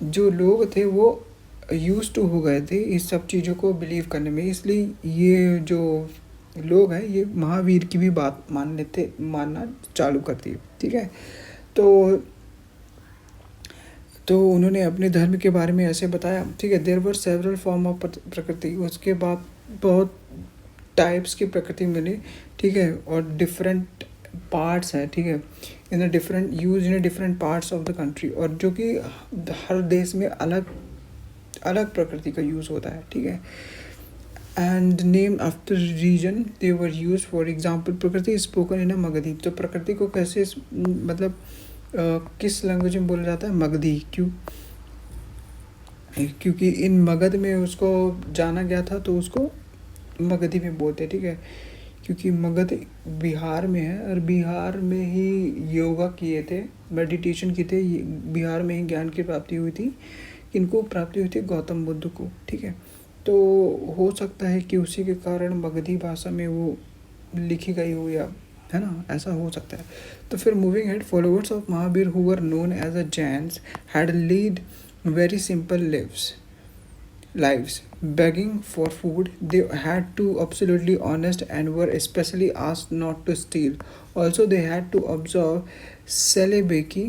S1: जो लोग थे वो यूज टू हो गए थे इस सब चीज़ों को बिलीव करने में, इसलिए ये जो लोग हैं ये महावीर की भी बात मानना चालू कर दिए, ठीक है। तो उन्होंने अपने धर्म के बारे में ऐसे बताया, ठीक है। There were several form of Prakrit, उसके बाद बहुत टाइप्स की प्रकृति मिली, ठीक है, और डिफरेंट पार्ट्स हैं, ठीक है, in different parts of the country, और जो कि हर देश में अलग अलग प्रकृति का यूज़ होता है, ठीक है। And name after region they were use, for example Prakrit spoken in a Magadhi. तो प्रकृति को कैसे मतलब किस लैंग्वेज में बोला जाता है, मगधी। क्योंकि इन मगध में उसको जाना गया था तो उसको मगधी में बोलते हैं, ठीक है। क्योंकि मगध बिहार में है और बिहार में ही योगा किए थे, मेडिटेशन किए थे, बिहार में ही ज्ञान की प्राप्ति हुई थी। इनको प्राप्ति हुई थी गौतम बुद्ध को, ठीक है। तो हो सकता है कि उसी के कारण मगधी भाषा में वो लिखी गई हो, या है ना, ऐसा हो सकता है। तो फिर moving ahead, followers of Mahavir who were known as a Jains had lead very simple lives, begging for food. They had to absolutely honest and were especially asked not to steal. Also they had to observe celibacy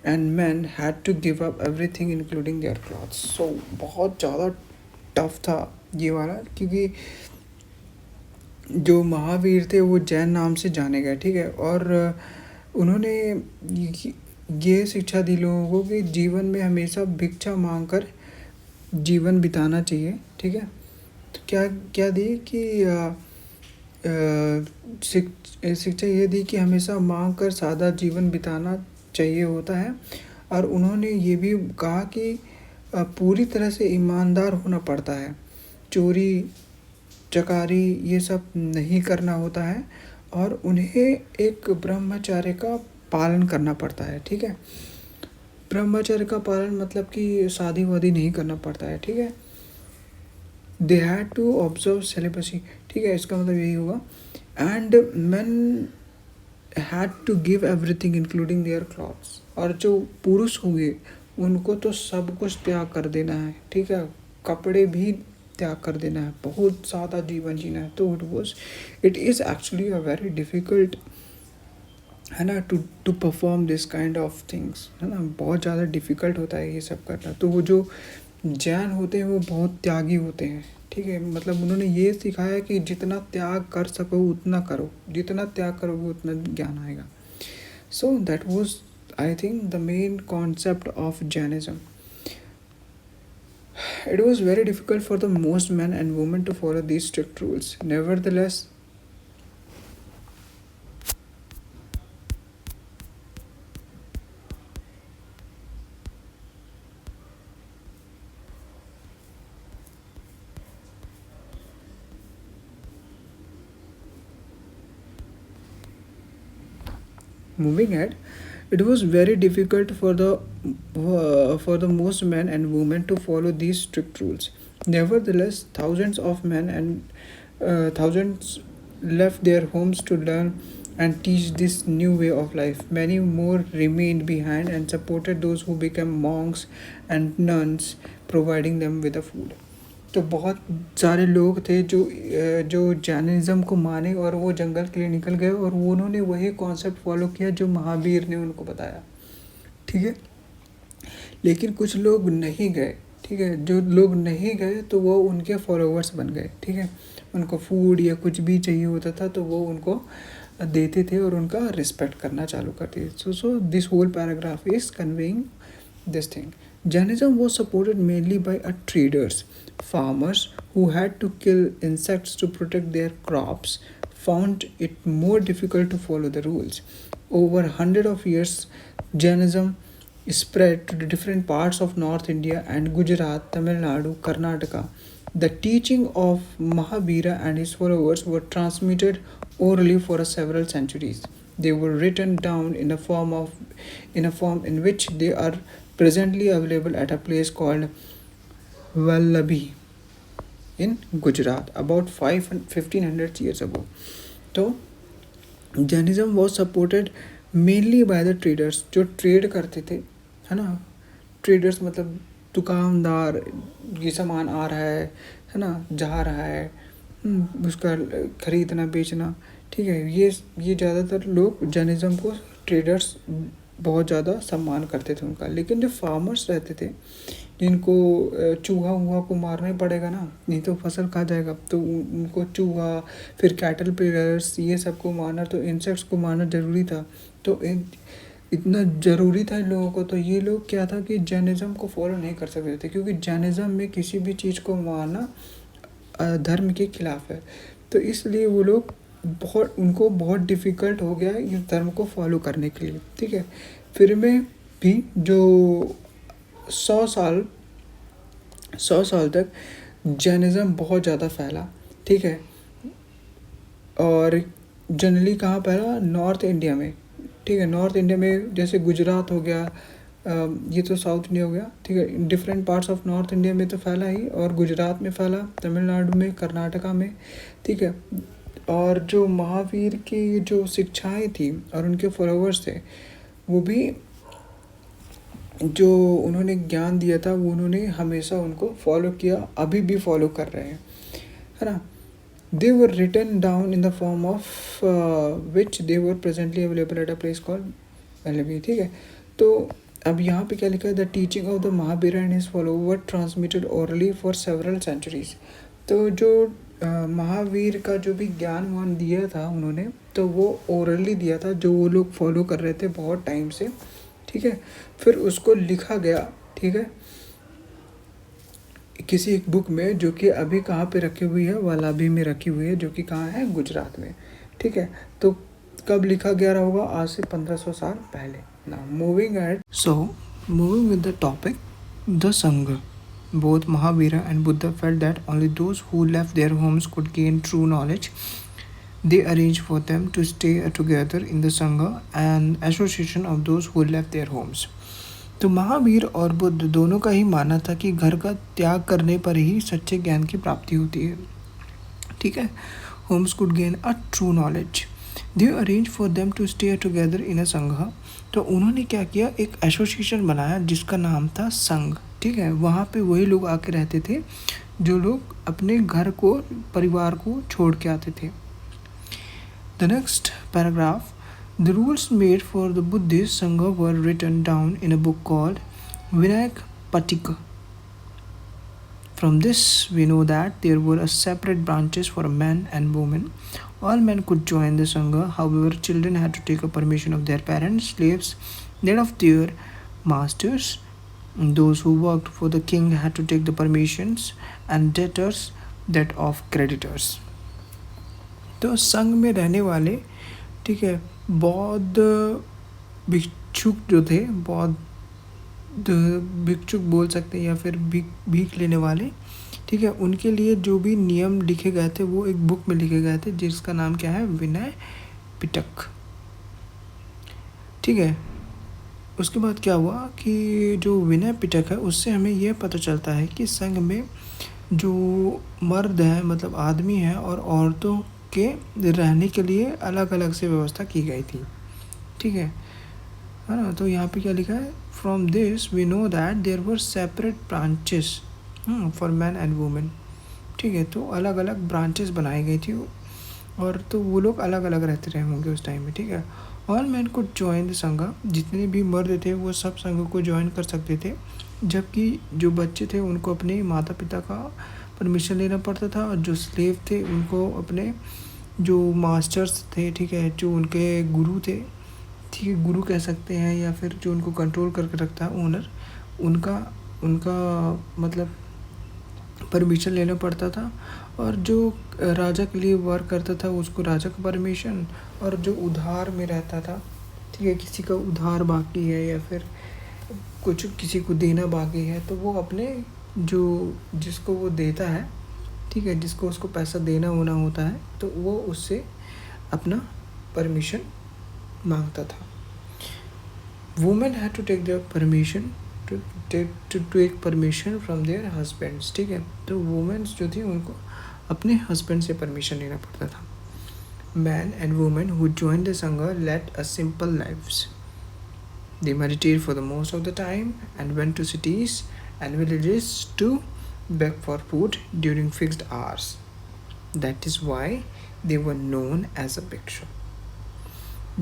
S1: and men had to give up everything including their clothes. So बहुत ज़्यादा टफ था ये वाला, क्योंकि जो महावीर थे वो जैन नाम से जाने गए, ठीक है। और उन्होंने ये शिक्षा दी लोगों को कि जीवन में हमेशा भिक्षा मांगकर जीवन बिताना चाहिए, ठीक है। तो क्या क्या दी कि शिक्षा ये दी कि हमेशा मांग कर सादा जीवन बिताना चाहिए होता है। और उन्होंने ये भी कहा कि पूरी तरह से ईमानदार होना पड़ता है, चोरी चकारी ये सब नहीं करना होता है, और उन्हें एक ब्रह्मचर्य का पालन करना पड़ता है, ठीक है। ब्रह्मचर्य का पालन मतलब कि शादी वादी नहीं करना पड़ता है, ठीक है। They had to observe celibacy, ठीक है, इसका मतलब यही होगा। And man had to give everything including their clothes, और जो पुरुष होंगे उनको तो सब कुछ त्याग कर देना है, ठीक है, कपड़े भी त्याग कर देना है, बहुत ज़्यादा जीवन जीना है। तो it is actually a very difficult, है ना, to perform this kind of things, है ना, बहुत ज़्यादा डिफ़िकल्ट होता है ये सब करना। तो वो जो जैन होते हैं वो बहुत त्यागी होते हैं, ठीक है। मतलब उन्होंने ये सिखाया कि जितना त्याग कर सको उतना करो, जितना त्याग करोगे उतना ज्ञान आएगा। So that was I think the main concept of Jainism. It was very difficult for the most men and women to follow these strict rules. Nevertheless, moving ahead, it was very difficult for the most men and women to follow these strict rules. Nevertheless, thousands of men and thousands left their homes to learn and teach this new way of life. Many more remained behind and supported those who became monks and nuns, providing them with the food. तो बहुत सारे लोग थे जो जैनिज़्म को माने और वो जंगल के लिए निकल गए और वो उन्होंने वही कॉन्सेप्ट फॉलो किया जो महावीर ने उनको बताया, ठीक है। लेकिन कुछ लोग नहीं गए, ठीक है। जो लोग नहीं गए तो वो उनके फॉलोअर्स बन गए, ठीक है। उनको फूड या कुछ भी चाहिए होता था तो वो उनको देते थे और उनका रिस्पेक्ट करना चालू कर दिए। So this whole paragraph is conveying this thing. Jainism was supported mainly by traders, farmers who had to kill insects to protect their crops, found it more difficult to follow the rules. Over hundred of years, Jainism spread to the different parts of North India and Gujarat, Tamil Nadu, Karnataka. The teaching of Mahavira and his followers were transmitted orally for several centuries. They were written down in a form in which they are presently available at a place called Vallabhi in Gujarat about 1500 years ago. So Jainism was supported mainly by the traders, जो ट्रेड करते थे, है ना। ट्रेडर्स मतलब दुकानदार, ये सामान आ रहा है ना, जा रहा है, उसका खरीदना बेचना, ठीक है। ये ज़्यादातर लोग जैनिज़्म को ट्रेडर्स बहुत ज़्यादा सम्मान करते थे उनका। लेकिन जो फार्मर्स रहते थे जिनको चूहा वूहा को मारना ही पड़ेगा ना, नहीं तो फसल खा जाएगा, तो उनको चूहा, फिर कैटल पिलर्स, ये सब को मारना, तो इंसेक्ट्स को मारना ज़रूरी था। तो इतना ज़रूरी था इन लोगों को, तो ये लोग क्या था कि जैनिज़्म को फॉलो नहीं कर सकते थे, क्योंकि जैनिज़्म में किसी भी चीज़ को मारना धर्म के खिलाफ है। तो इसलिए वो लोग उनको बहुत डिफ़िकल्ट हो गया इस धर्म को फॉलो करने के लिए, ठीक है। फिर में भी जो 100 साल तक जैनिज़्म बहुत ज़्यादा फैला, ठीक है। और जनरली कहाँ फैला? नॉर्थ इंडिया में, ठीक है। नॉर्थ इंडिया में जैसे गुजरात हो गया, ये तो साउथ इंडिया हो गया, ठीक है। Different parts of north India में तो फैला ही, और गुजरात में फैला, तमिलनाडु में, कर्नाटका में, ठीक है। और जो महावीर की जो शिक्षाएं थी और उनके फॉलोअर्स थे, वो भी जो उन्होंने ज्ञान दिया था वो उन्होंने हमेशा उनको फॉलो किया, अभी भी फॉलो कर रहे हैं, है ना। They were written down in the form of which they were presently available at a place called Vallabhi, ठीक है। तो अब यहाँ पे क्या लिखा है? The teaching of the Mahavira and his follower transmitted orally for several centuries. तो जो महावीर का जो भी ज्ञान वान दिया था उन्होंने, तो वो ओरली दिया था, जो वो लोग फॉलो कर रहे थे बहुत टाइम से, ठीक है। फिर उसको लिखा गया, ठीक है, किसी एक बुक में, जो कि अभी कहाँ पे रखी हुई है? वल्लभी में रखी हुई है, जो कि कहाँ है? गुजरात में, ठीक है। तो कब लिखा गया होगा? आज से 1500 साल पहले। Now moving eight, so moving with the topic, the संघ. Both Mahavira and Buddha felt that only those who left their homes could gain true knowledge. They arranged for them to stay together in the Sangha, an association of those who left their homes. तो महावीर और बुद्ध दोनों का ही मानना था कि घर का त्याग करने पर ही सच्चे ज्ञान की प्राप्ति होती है, ठीक है। Homes could gain a true knowledge. They arrange for them to stay together in a sangha. तो उन्होंने क्या किया? एक एसोसिएशन बनाया जिसका नाम था संघ, ठीक है। वहाँ पे वही लोग आके रहते थे जो लोग अपने घर को, परिवार को छोड़ के आते थे. The next paragraph, the rules made for the Buddhist Sangha were written down in a book called Vinaya Pitaka. From this, we know that there were separate branches for men and women. All men could join the Sangha. However, children had to take a permission of their parents, slaves that of their masters. Those who worked for the king had to take the permissions, and debtors that of creditors. तो संघ में रहने वाले, ठीक है, बौद्ध भिक्षुक जो थे, बौद्ध भिक्षुक बोल सकते हैं या फिर भीख लेने वाले, ठीक है, उनके लिए जो भी नियम लिखे गए थे वो एक बुक में लिखे गए थे जिसका नाम क्या है? विनय पिटक, ठीक है। उसके बाद क्या हुआ कि जो विनय पिटक है उससे हमें यह पता चलता है कि संघ में जो मर्द है, मतलब आदमी है, और औरतों के रहने के लिए अलग अलग से व्यवस्था की गई थी, ठीक है ना। तो यहाँ पे क्या लिखा है? From this we know that there were separate branches for man and women, ठीक है। तो अलग अलग ब्रांचेस बनाई गई थी, और तो वो लोग अलग अलग रहते रहे होंगे उस टाइम में, ठीक है। ऑल मैन को जॉइन द संघ, जितने भी मर्द थे वो सब संघ को ज्वाइन कर सकते थे, जबकि जो बच्चे थे उनको अपने माता पिता का परमिशन लेना पड़ता था, और जो स्लेव थे उनको अपने जो मास्टर्स थे, ठीक है, जो उनके गुरु थे, ठीक है, गुरु कह सकते हैं, या फिर जो उनको कंट्रोल करके रखता है ओनर, उनका उनका मतलब परमिशन लेना पड़ता था। और जो राजा के लिए वर्क करता था उसको राजा का परमिशन, और जो उधार में रहता था, ठीक है, किसी का उधार बाकी है या फिर कुछ किसी को देना बाकी है, तो वो अपने जो जिसको वो देता है, ठीक है, जिसको उसको पैसा देना होना होता है, तो वो उससे अपना परमिशन मांगता था। Women had to take the permission to take permission from their husbands, ठीक है। तो वुमेन्स जो थी उनको अपने हस्बैंड से परमिशन लेना पड़ता था। Man and women who join the Sangha led a simple lives. They meditate for the most of the time and went to cities and villages to beg for food during fixed hours. That is why they were known as a bhikshu.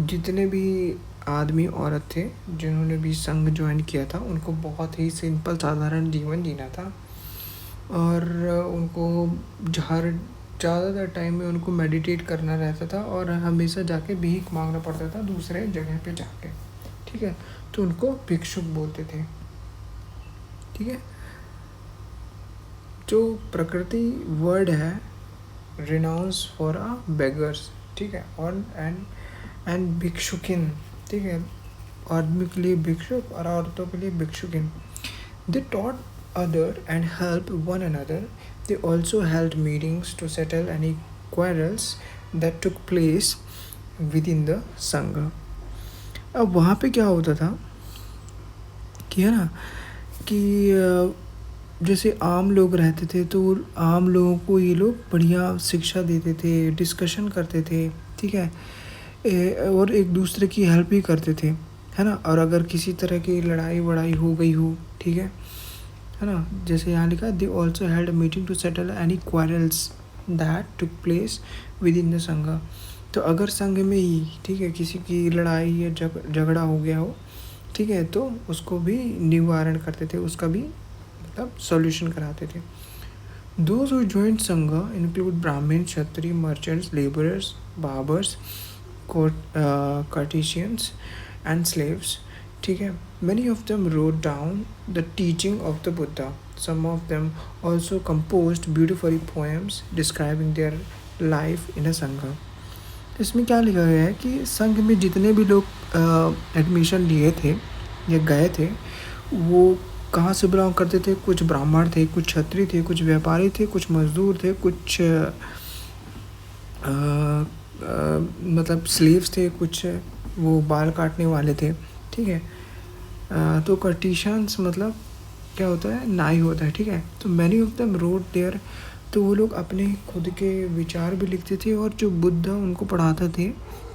S1: जितने भी आदमी औरत थे जिन्होंने भी संघ ज्वाइन किया था उनको बहुत ही सिंपल साधारण जीवन जीना था, और उनको हर ज़्यादातर टाइम में उनको मेडिटेट करना रहता था, और हमेशा जाके भीख मांगना पड़ता था दूसरे जगह पे जाके, ठीक है। तो उनको भिक्षुक बोलते थे, ठीक है। जो प्रकृति वर्ड है रिनाउंस फॉर अ बेगर्स, ठीक है, और एंड भिक्षुकिन, ठीक है, आदमी के लिए भिक्षुक और औरतों के लिए भिक्षुकिन। They taught other and help one another. They also held meetings to settle any quarrels that took place within the sangha. अब वहाँ पे क्या होता था कि है ना कि जैसे आम लोग रहते थे, तो आम लोगों को ये लोग बढ़िया शिक्षा देते थे, डिस्कशन करते थे, ठीक है, और एक दूसरे की हेल्प भी करते थे, है ना। और अगर किसी तरह की लड़ाई वड़ाई हो गई हो, ठीक है ना, जैसे यहाँ लिखा they also held meeting to settle any quarrels that took place within the Sangha. तो अगर संघ में ही, ठीक है, किसी की लड़ाई या झगड़ा हो गया हो, ठीक है, तो उसको भी निवारण करते थे, उसका भी मतलब सॉल्यूशन कराते थे। Those who joined Sangha include Brahmin, Kshatriya, merchants, laborers, barbers, courtesans, and slaves. ठीक है, many of them wrote down the teaching of the Buddha. Some of them also composed beautiful poems describing their life in a Sangha. इसमें क्या लिखा गया है कि संघ में जितने भी लोग एडमिशन लिए थे या गए थे, वो कहाँ से बिलोंग करते थे। कुछ ब्राह्मण थे, कुछ क्षत्रिय थे, कुछ व्यापारी थे, कुछ मजदूर थे, कुछ मतलब स्लीव्स थे, कुछ वो बाल काटने वाले थे, ठीक है। तो कर्टिशंस मतलब क्या होता है, नाई होता है, ठीक है। तो many of them wrote there, तो वो लोग अपने खुद के विचार भी लिखते थे, और जो बुद्ध उनको पढ़ाते थे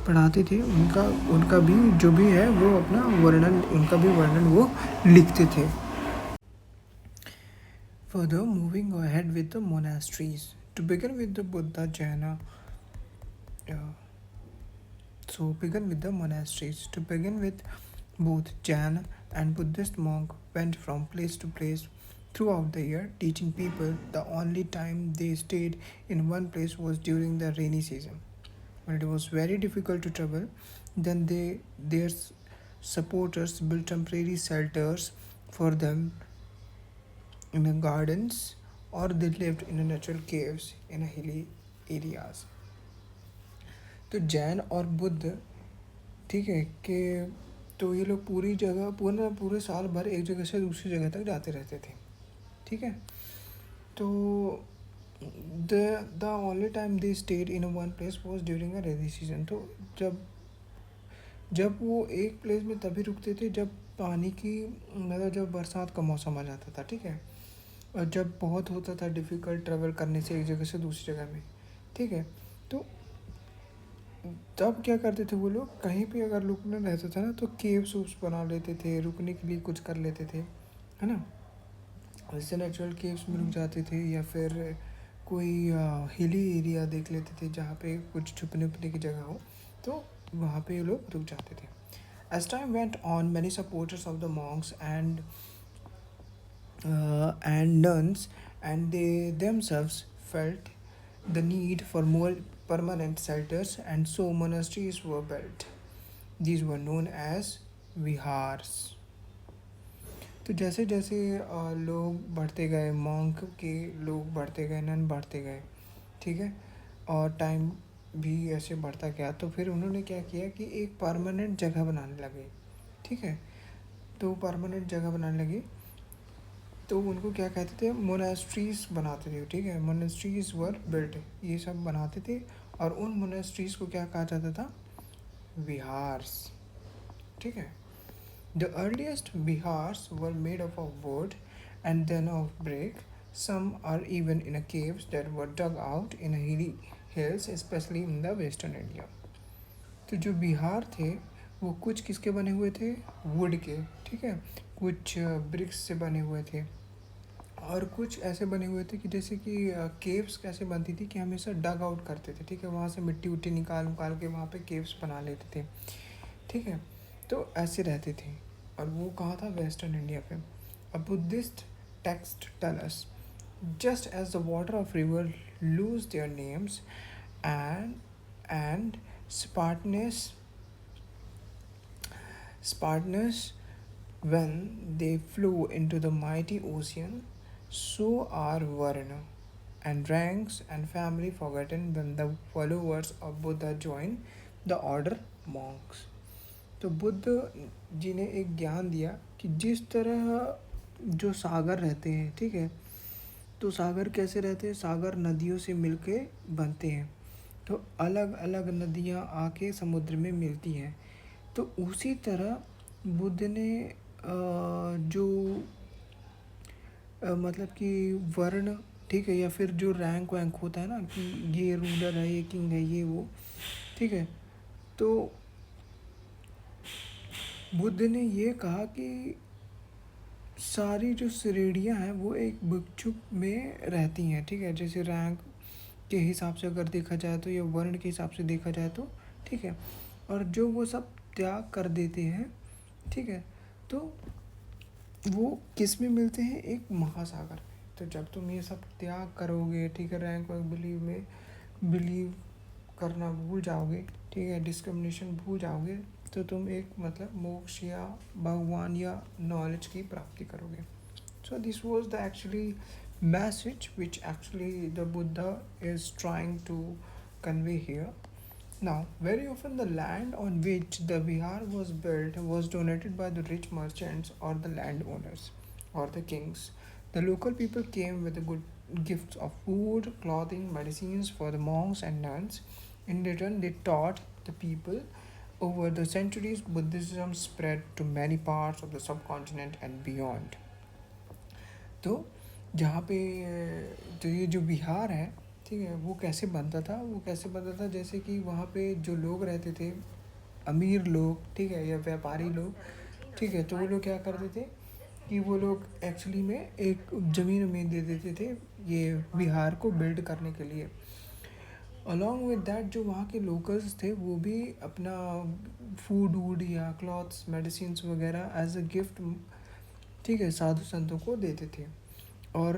S1: उनका भी जो भी है वो अपना वर्णन, उनका भी वर्णन वो लिखते थे। Further, moving ahead with the monasteries. To begin with the Buddha Jana, begin with the monasteries. To begin with, both Jain and Buddhist monk went from place to place throughout the year, teaching people. The only time they stayed in one place was during the rainy season, when it was very difficult to travel. Then their supporters built temporary shelters for them in the gardens, or they lived in the natural caves in a hilly areas. तो जैन और बुद्ध, ठीक है, कि तो ये लोग पूरे साल भर एक जगह से दूसरी जगह तक जाते रहते थे, ठीक है। तो the only time they stayed in one place was during a rainy season. तो जब वो एक प्लेस में तभी रुकते थे जब पानी की मतलब जब बरसात का मौसम आ जाता था, ठीक है, और जब बहुत होता था डिफ़िकल्ट ट्रैवल करने से एक जगह से दूसरी जगह में, ठीक है। तो तब क्या करते थे वो लोग, कहीं पे अगर रुकना रहता था ना तो केव्स बना लेते थे, रुकने के लिए कुछ कर लेते थे, है ना। जैसे नेचुरल केव्स में रुक जाते थे, या फिर कोई हिली एरिया देख लेते थे जहाँ पे कुछ छुपने उपने की जगह हो, तो वहाँ पे ये लोग रुक जाते थे. As time went on, many supporters of the monks and nuns and they themselves felt the need for more permanent shelters, and so monasteries were built. These were known as vihars. तो जैसे जैसे लोग बढ़ते गए, मॉन्क के लोग बढ़ते गए, नन बढ़ते गए, ठीक है, और टाइम भी ऐसे बढ़ता गया, तो फिर उन्होंने क्या किया कि एक परमानेंट जगह बनाने लगे. ठीक है, तो परमानेंट जगह बनाने लगे, तो उनको क्या कहते थे, मोनास्ट्रीज बनाते थे. ठीक है, मोनास्ट्रीज वर बिल्ट, ये सब बनाते थे, और उन मोनास्ट्रीज को क्या कहा जाता था, विहार्स. ठीक है, the earliest viharas were made up of wood and then of brick. Some are even in a caves that were dug out in a hilly hills, especially in the western India. तो जो बिहार थे वो कुछ किसके बने हुए थे, वुड के. ठीक है, कुछ ब्रिक्स से बने हुए थे, और कुछ ऐसे बने हुए थे कि जैसे कि केव्स कैसे बनती थी कि हमेशा डग आउट करते थे. ठीक है, वहाँ से मिट्टी उट्टी निकाल निकाल के वहाँ पे केव्स बना लेते थे. ठीक है, तो ऐसे रहते थे, और वो कहाँ था, वेस्टर्न इंडिया पे. A Buddhist text tell us, just as the water of river lose their names and spartaness when they flew into the mighty ocean, so are varna and ranks and family forgotten when the followers of Buddha join the order monks. तो बुद्ध जी ने एक ज्ञान दिया कि जिस तरह जो सागर रहते हैं, ठीक है, तो सागर कैसे रहते हैं, सागर नदियों से मिलके बनते हैं, तो अलग अलग नदियाँ आके समुद्र में मिलती हैं. तो उसी तरह बुद्ध ने जो मतलब कि वर्ण, ठीक है, या फिर जो रैंक वैंक होता है ना कि ये रूलर है, ये किंग है, ये वो, ठीक है, तो बुद्ध ने ये कहा कि सारी जो श्रेणियाँ हैं वो एक भिक्षुक में रहती हैं. ठीक है, जैसे रैंक के हिसाब से अगर देखा जाए तो, या वर्ण के हिसाब से देखा जाए तो, ठीक है, और जो वो सब त्याग कर देते हैं, ठीक है, तो वो किस में मिलते हैं, एक महासागर में. तो जब तुम ये सब त्याग करोगे, ठीक है, रैंक वैंक बिलीव करना भूल जाओगे, ठीक है, डिस्क्रिमिनेशन भूल जाओगे, तो तुम एक मतलब मोक्ष या भगवान या नॉलेज की प्राप्ति करोगे. So this was the actually message which actually the Buddha is trying to convey here. Now, very often the land on which the vihar was built was donated by the rich merchants or the landowners or the kings. The local people came with the good gifts of food, clothing, medicines for the monks and nuns. In return, they taught the people. Over the centuries, Buddhism spread to many parts of the subcontinent and beyond. तो जहाँ पे तो ये जो बिहार है, ठीक है, वो कैसे बनता था, वो कैसे बनता था, जैसे कि वहाँ पे जो लोग रहते थे, अमीर लोग, ठीक है, या व्यापारी लोग, ठीक है, तो वो लोग क्या करते थे कि वो लोग एक्चुअली में एक ज़मीन दे देते थे ये बिहार को बिल्ड करने के लिए. अलॉन्ग विद दैट जो वहाँ के लोकल्स थे वो भी अपना फूड वूड या क्लॉथ्स, मेडिसिन वगैरह एज अ गिफ्ट, ठीक है, साधु संतों को देते थे, और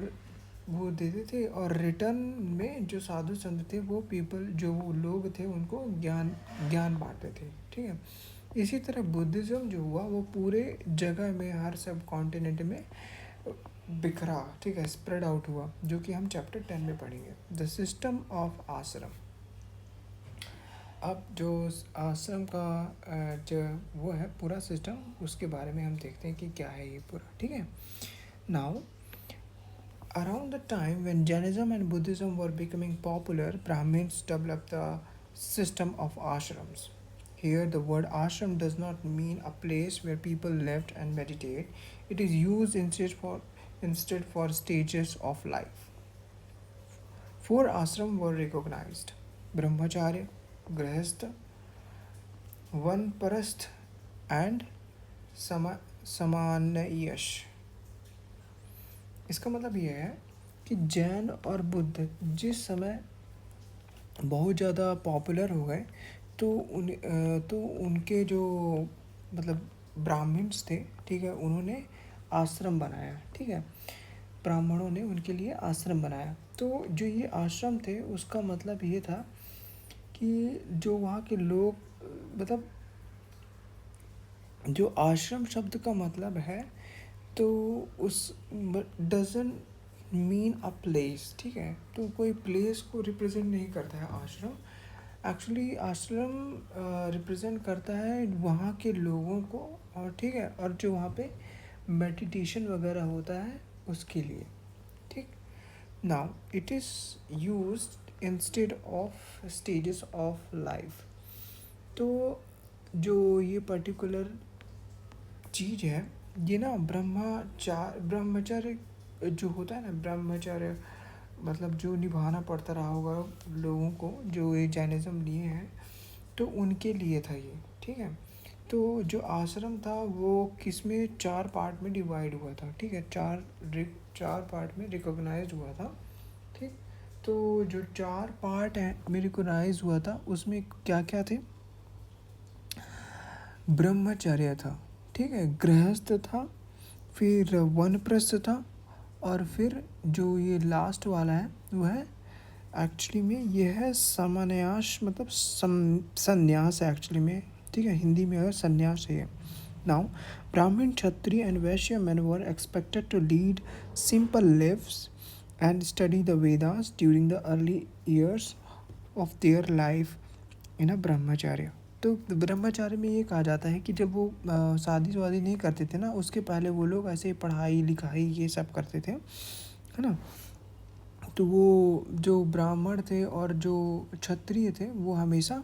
S1: वो देते थे, और रिटर्न में जो साधु संत थे वो पीपल, जो वो लोग थे, उनको ज्ञान बांटते थे. ठीक है, इसी तरह बुद्धिज़्म जो हुआ वो पूरे जगह में, हर सब कॉन्टिनेंट में बिखरा, ठीक है, स्प्रेड आउट हुआ, जो कि हम चैप्टर 10 में पढ़ेंगे. द सिस्टम ऑफ आश्रम. अब जो आश्रम का जो वो है पूरा सिस्टम, उसके बारे में हम देखते हैं कि क्या है ये पूरा. ठीक है, now around the time when Jainism and Buddhism were becoming popular, Brahmins developed the system of ashrams. Here, the word ashram does not mean a place where people lived and meditate. It is used instead for stages of life. 4 ashram were recognized: Brahmacharya, Grihastha, Vanparasth, and Samanyash. इसका मतलब ये है कि जैन और बुद्ध जिस समय बहुत ज़्यादा पॉपुलर हो गए, तो उनके जो मतलब ब्राह्मण्स थे, ठीक है, उन्होंने आश्रम बनाया, ठीक है, ब्राह्मणों ने उनके लिए आश्रम बनाया। तो जो ये आश्रम थे उसका मतलब ये था कि जो वहाँ के लोग, मतलब जो आश्रम शब्द का मतलब है, तो उस डजंट मीन अ प्लेस, ठीक है, तो कोई प्लेस को रिप्रेजेंट नहीं करता है आश्रम। एक्चुअली आश्रम रिप्रेजेंट करता है वहाँ के लोगों को, और ठीक है, और जो वहाँ पे मेडिटेशन वगैरह होता है उसके लिए, ठीक। Now it is used instead of stages of life. तो जो ये पर्टिकुलर चीज़ है, ये ना ब्रह्मचर्य जो होता है ना, ब्रह्मचर्य मतलब जो निभाना पड़ता रहा होगा लोगों को जो ये जैनिज़्म लिए हैं, तो उनके लिए था ये, ठीक है। तो जो आश्रम था वो किसमें 4 पार्ट में डिवाइड हुआ था, ठीक है, 4 पार्ट में रिकॉग्नाइज हुआ था, ठीक। तो जो 4 पार्ट है में रिकॉग्नाइज हुआ था उसमें क्या क्या थे? ब्रह्मचर्य था, ठीक है, गृहस्थ था, फिर वनप्रस्थ था, और फिर जो ये लास्ट वाला है वो है, एक्चुअली में ये है समन्यास, मतलब संन्यास है एक्चुअली में, ठीक है, हिंदी में है संन्यास है। नाउ ब्राह्मण, क्षत्रिय and Vysya men were expected to lead simple lives and study the Vedas during the early years of their life in a brahmacharya। तो ब्रह्मचार्य में ये कहा जाता है कि जब वो शादी वादी नहीं करते थे ना, उसके पहले वो लोग ऐसे पढ़ाई लिखाई ये सब करते थे, है ना। तो वो जो ब्राह्मण थे और जो क्षत्रिय थे वो हमेशा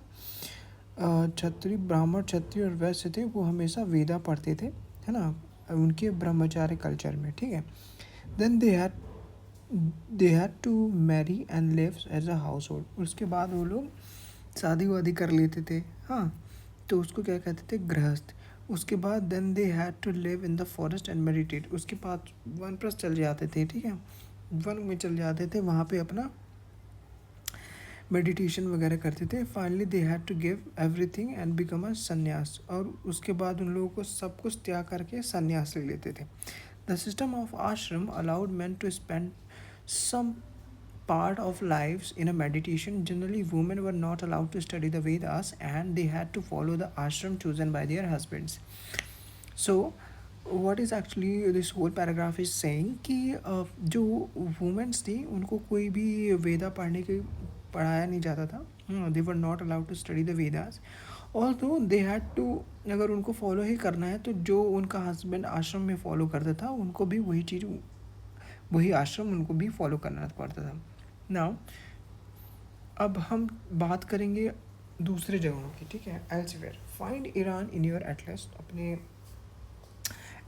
S1: क्षत्रिय, ब्राह्मण, क्षत्रिय और वैश्य थे वो हमेशा वेदा पढ़ते थे, है ना, उनके ब्रह्मचार्य कल्चर में, ठीक है। Then they had to marry and live as a household. उसके बाद वो लोग शादी वादी कर लेते थे, हाँ, तो उसको क्या कहते थे? गृहस्थ। उसके बाद then they had to live in the forest and meditate. उसके बाद वनप्रस्थ चल जाते थे, ठीक है, वन में चल जाते थे, वहाँ पे अपना मेडिटेशन वगैरह करते थे। Finally they had to give everything and become a sanyas. और उसके बाद उन लोगों को सब कुछ त्याग करके संन्यास ले लेते थे। The system of ashram allowed man to spend some part of lives in a meditation. Generally, women were not allowed to study the Vedas and they had to follow the ashram chosen by their husbands. So, what is actually this whole paragraph is saying कि जो वुमेन्स थी उनको कोई भी वेदा पढ़ाया नहीं जाता था। They were not allowed to study the Vedas, although they had to, अगर उनको फॉलो ही करना है तो जो उनका हस्बैंड आश्रम में फॉलो करता था उनको भी वही आश्रम उनको भी फॉलो करना पड़ता था। नाउ अब हम बात करेंगे दूसरे जगहों की, ठीक है। Elsewhere, find Iran in your Atlas. अपने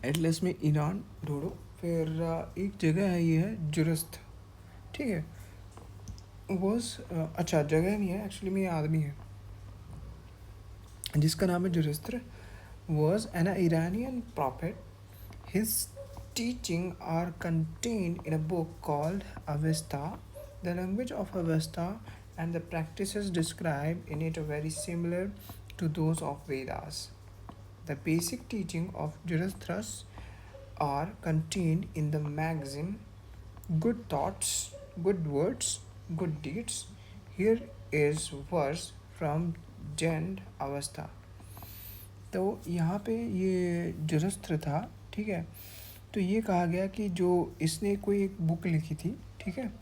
S1: एटलस में ईरान ढूंढो। फिर एक जगह है, ये है जुरस्थ, ठीक है। अच्छा जगह नहीं है एक्चुअली में, ये आदमी है जिसका नाम है Zoroaster. Was an Iranian prophet. His teaching are contained in a book called Avesta. The language of Avesta and the practices described in it are very similar to those of Vedas. The basic teaching of Zarathustra are contained in the maxim good thoughts, good words, good deeds. Here is verse from Jend Avesta. तो यहाँ पे ये जुरस्त्र था, ठीक है। तो ये कहा गया कि जो इसने कोई एक बुक लिखी थी, ठीक है,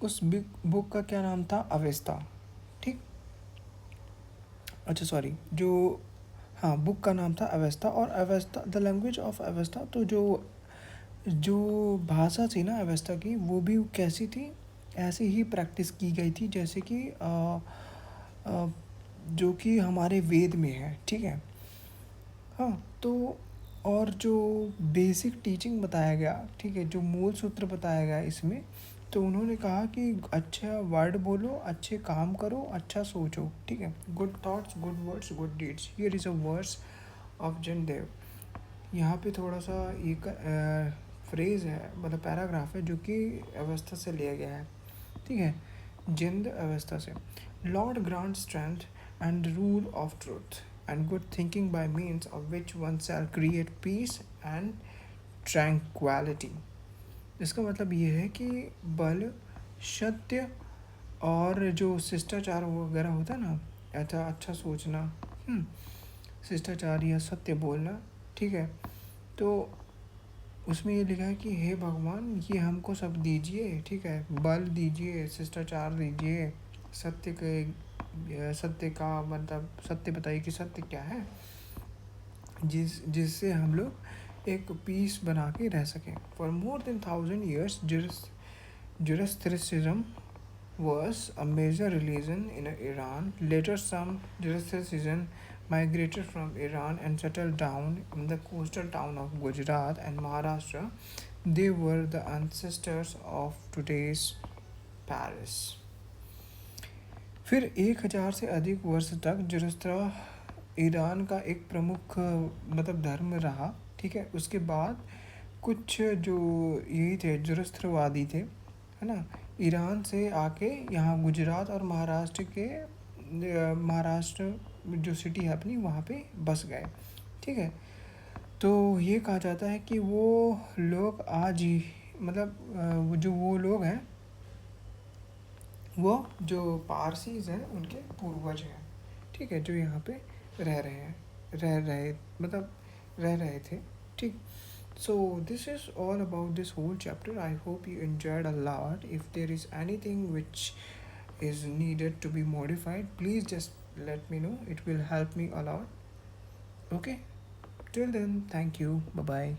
S1: उस बुक का क्या नाम था? अवेस्ता, ठीक। अच्छा सॉरी, जो हाँ बुक का नाम था अवेस्ता। और Avesta the language of Avesta, तो जो भाषा थी ना अवेस्ता की, वो भी कैसी थी? ऐसे ही प्रैक्टिस की गई थी जैसे कि जो कि हमारे वेद में है, ठीक है। हाँ, तो और जो बेसिक टीचिंग बताया गया, ठीक है, जो मूल सूत्र बताया गया इसमें, तो उन्होंने कहा कि अच्छा वर्ड बोलो, अच्छे काम करो, अच्छा सोचो, ठीक है। Good thoughts, good words, good deeds. Here is a verse of जनदेव। यहाँ पे थोड़ा सा एक फ्रेज है, मतलब पैराग्राफ है, जो कि अवस्था से लिया गया है, ठीक है, जिंद अवस्था से। Lord grant strength and rule of truth and good thinking by means of which one shall create peace and tranquillity. इसका मतलब ये है कि बल, सत्य और जो शिष्टाचार वगैरह होता है ना, अच्छा सोचना, शिष्टाचार या सत्य बोलना, ठीक है, तो उसमें ये लिखा है कि हे भगवान, ये हमको सब दीजिए, ठीक है, बल दीजिए, शिष्टाचार दीजिए, सत्य का मतलब सत्य बताइए कि सत्य क्या है, जिससे हम लोग एक पीस बना के रह सकें। For more than 1000 years Zoroastrianism was a major religion in Iran. Later, some Zoroastrians migrated from Iran and settled down in the coastal town of Gujarat and Maharashtra. They were the ancestors of today's Paris. फिर 1000 से अधिक वर्ष तक ज़ोरास्ट्र ईरान का एक प्रमुख मतलब धर्म रहा, ठीक है। उसके बाद कुछ जो यही थे ज़ोरास्ट्रवादी थे, है ना, ईरान से आके यहाँ गुजरात और महाराष्ट्र जो सिटी है अपनी, वहाँ पे बस गए, ठीक है। तो ये कहा जाता है कि वो लोग आज ही मतलब वो लोग हैं, वो जो पारसीज हैं उनके पूर्वज हैं, ठीक है, जो यहाँ पे रह रहे हैं, रह रहे थे, ठीक। So this is all about this whole chapter. I hope you enjoyed a lot. If there is anything which is needed to be modified, please just let me know. It will help me a lot. Okay, till then, thank you, bye bye.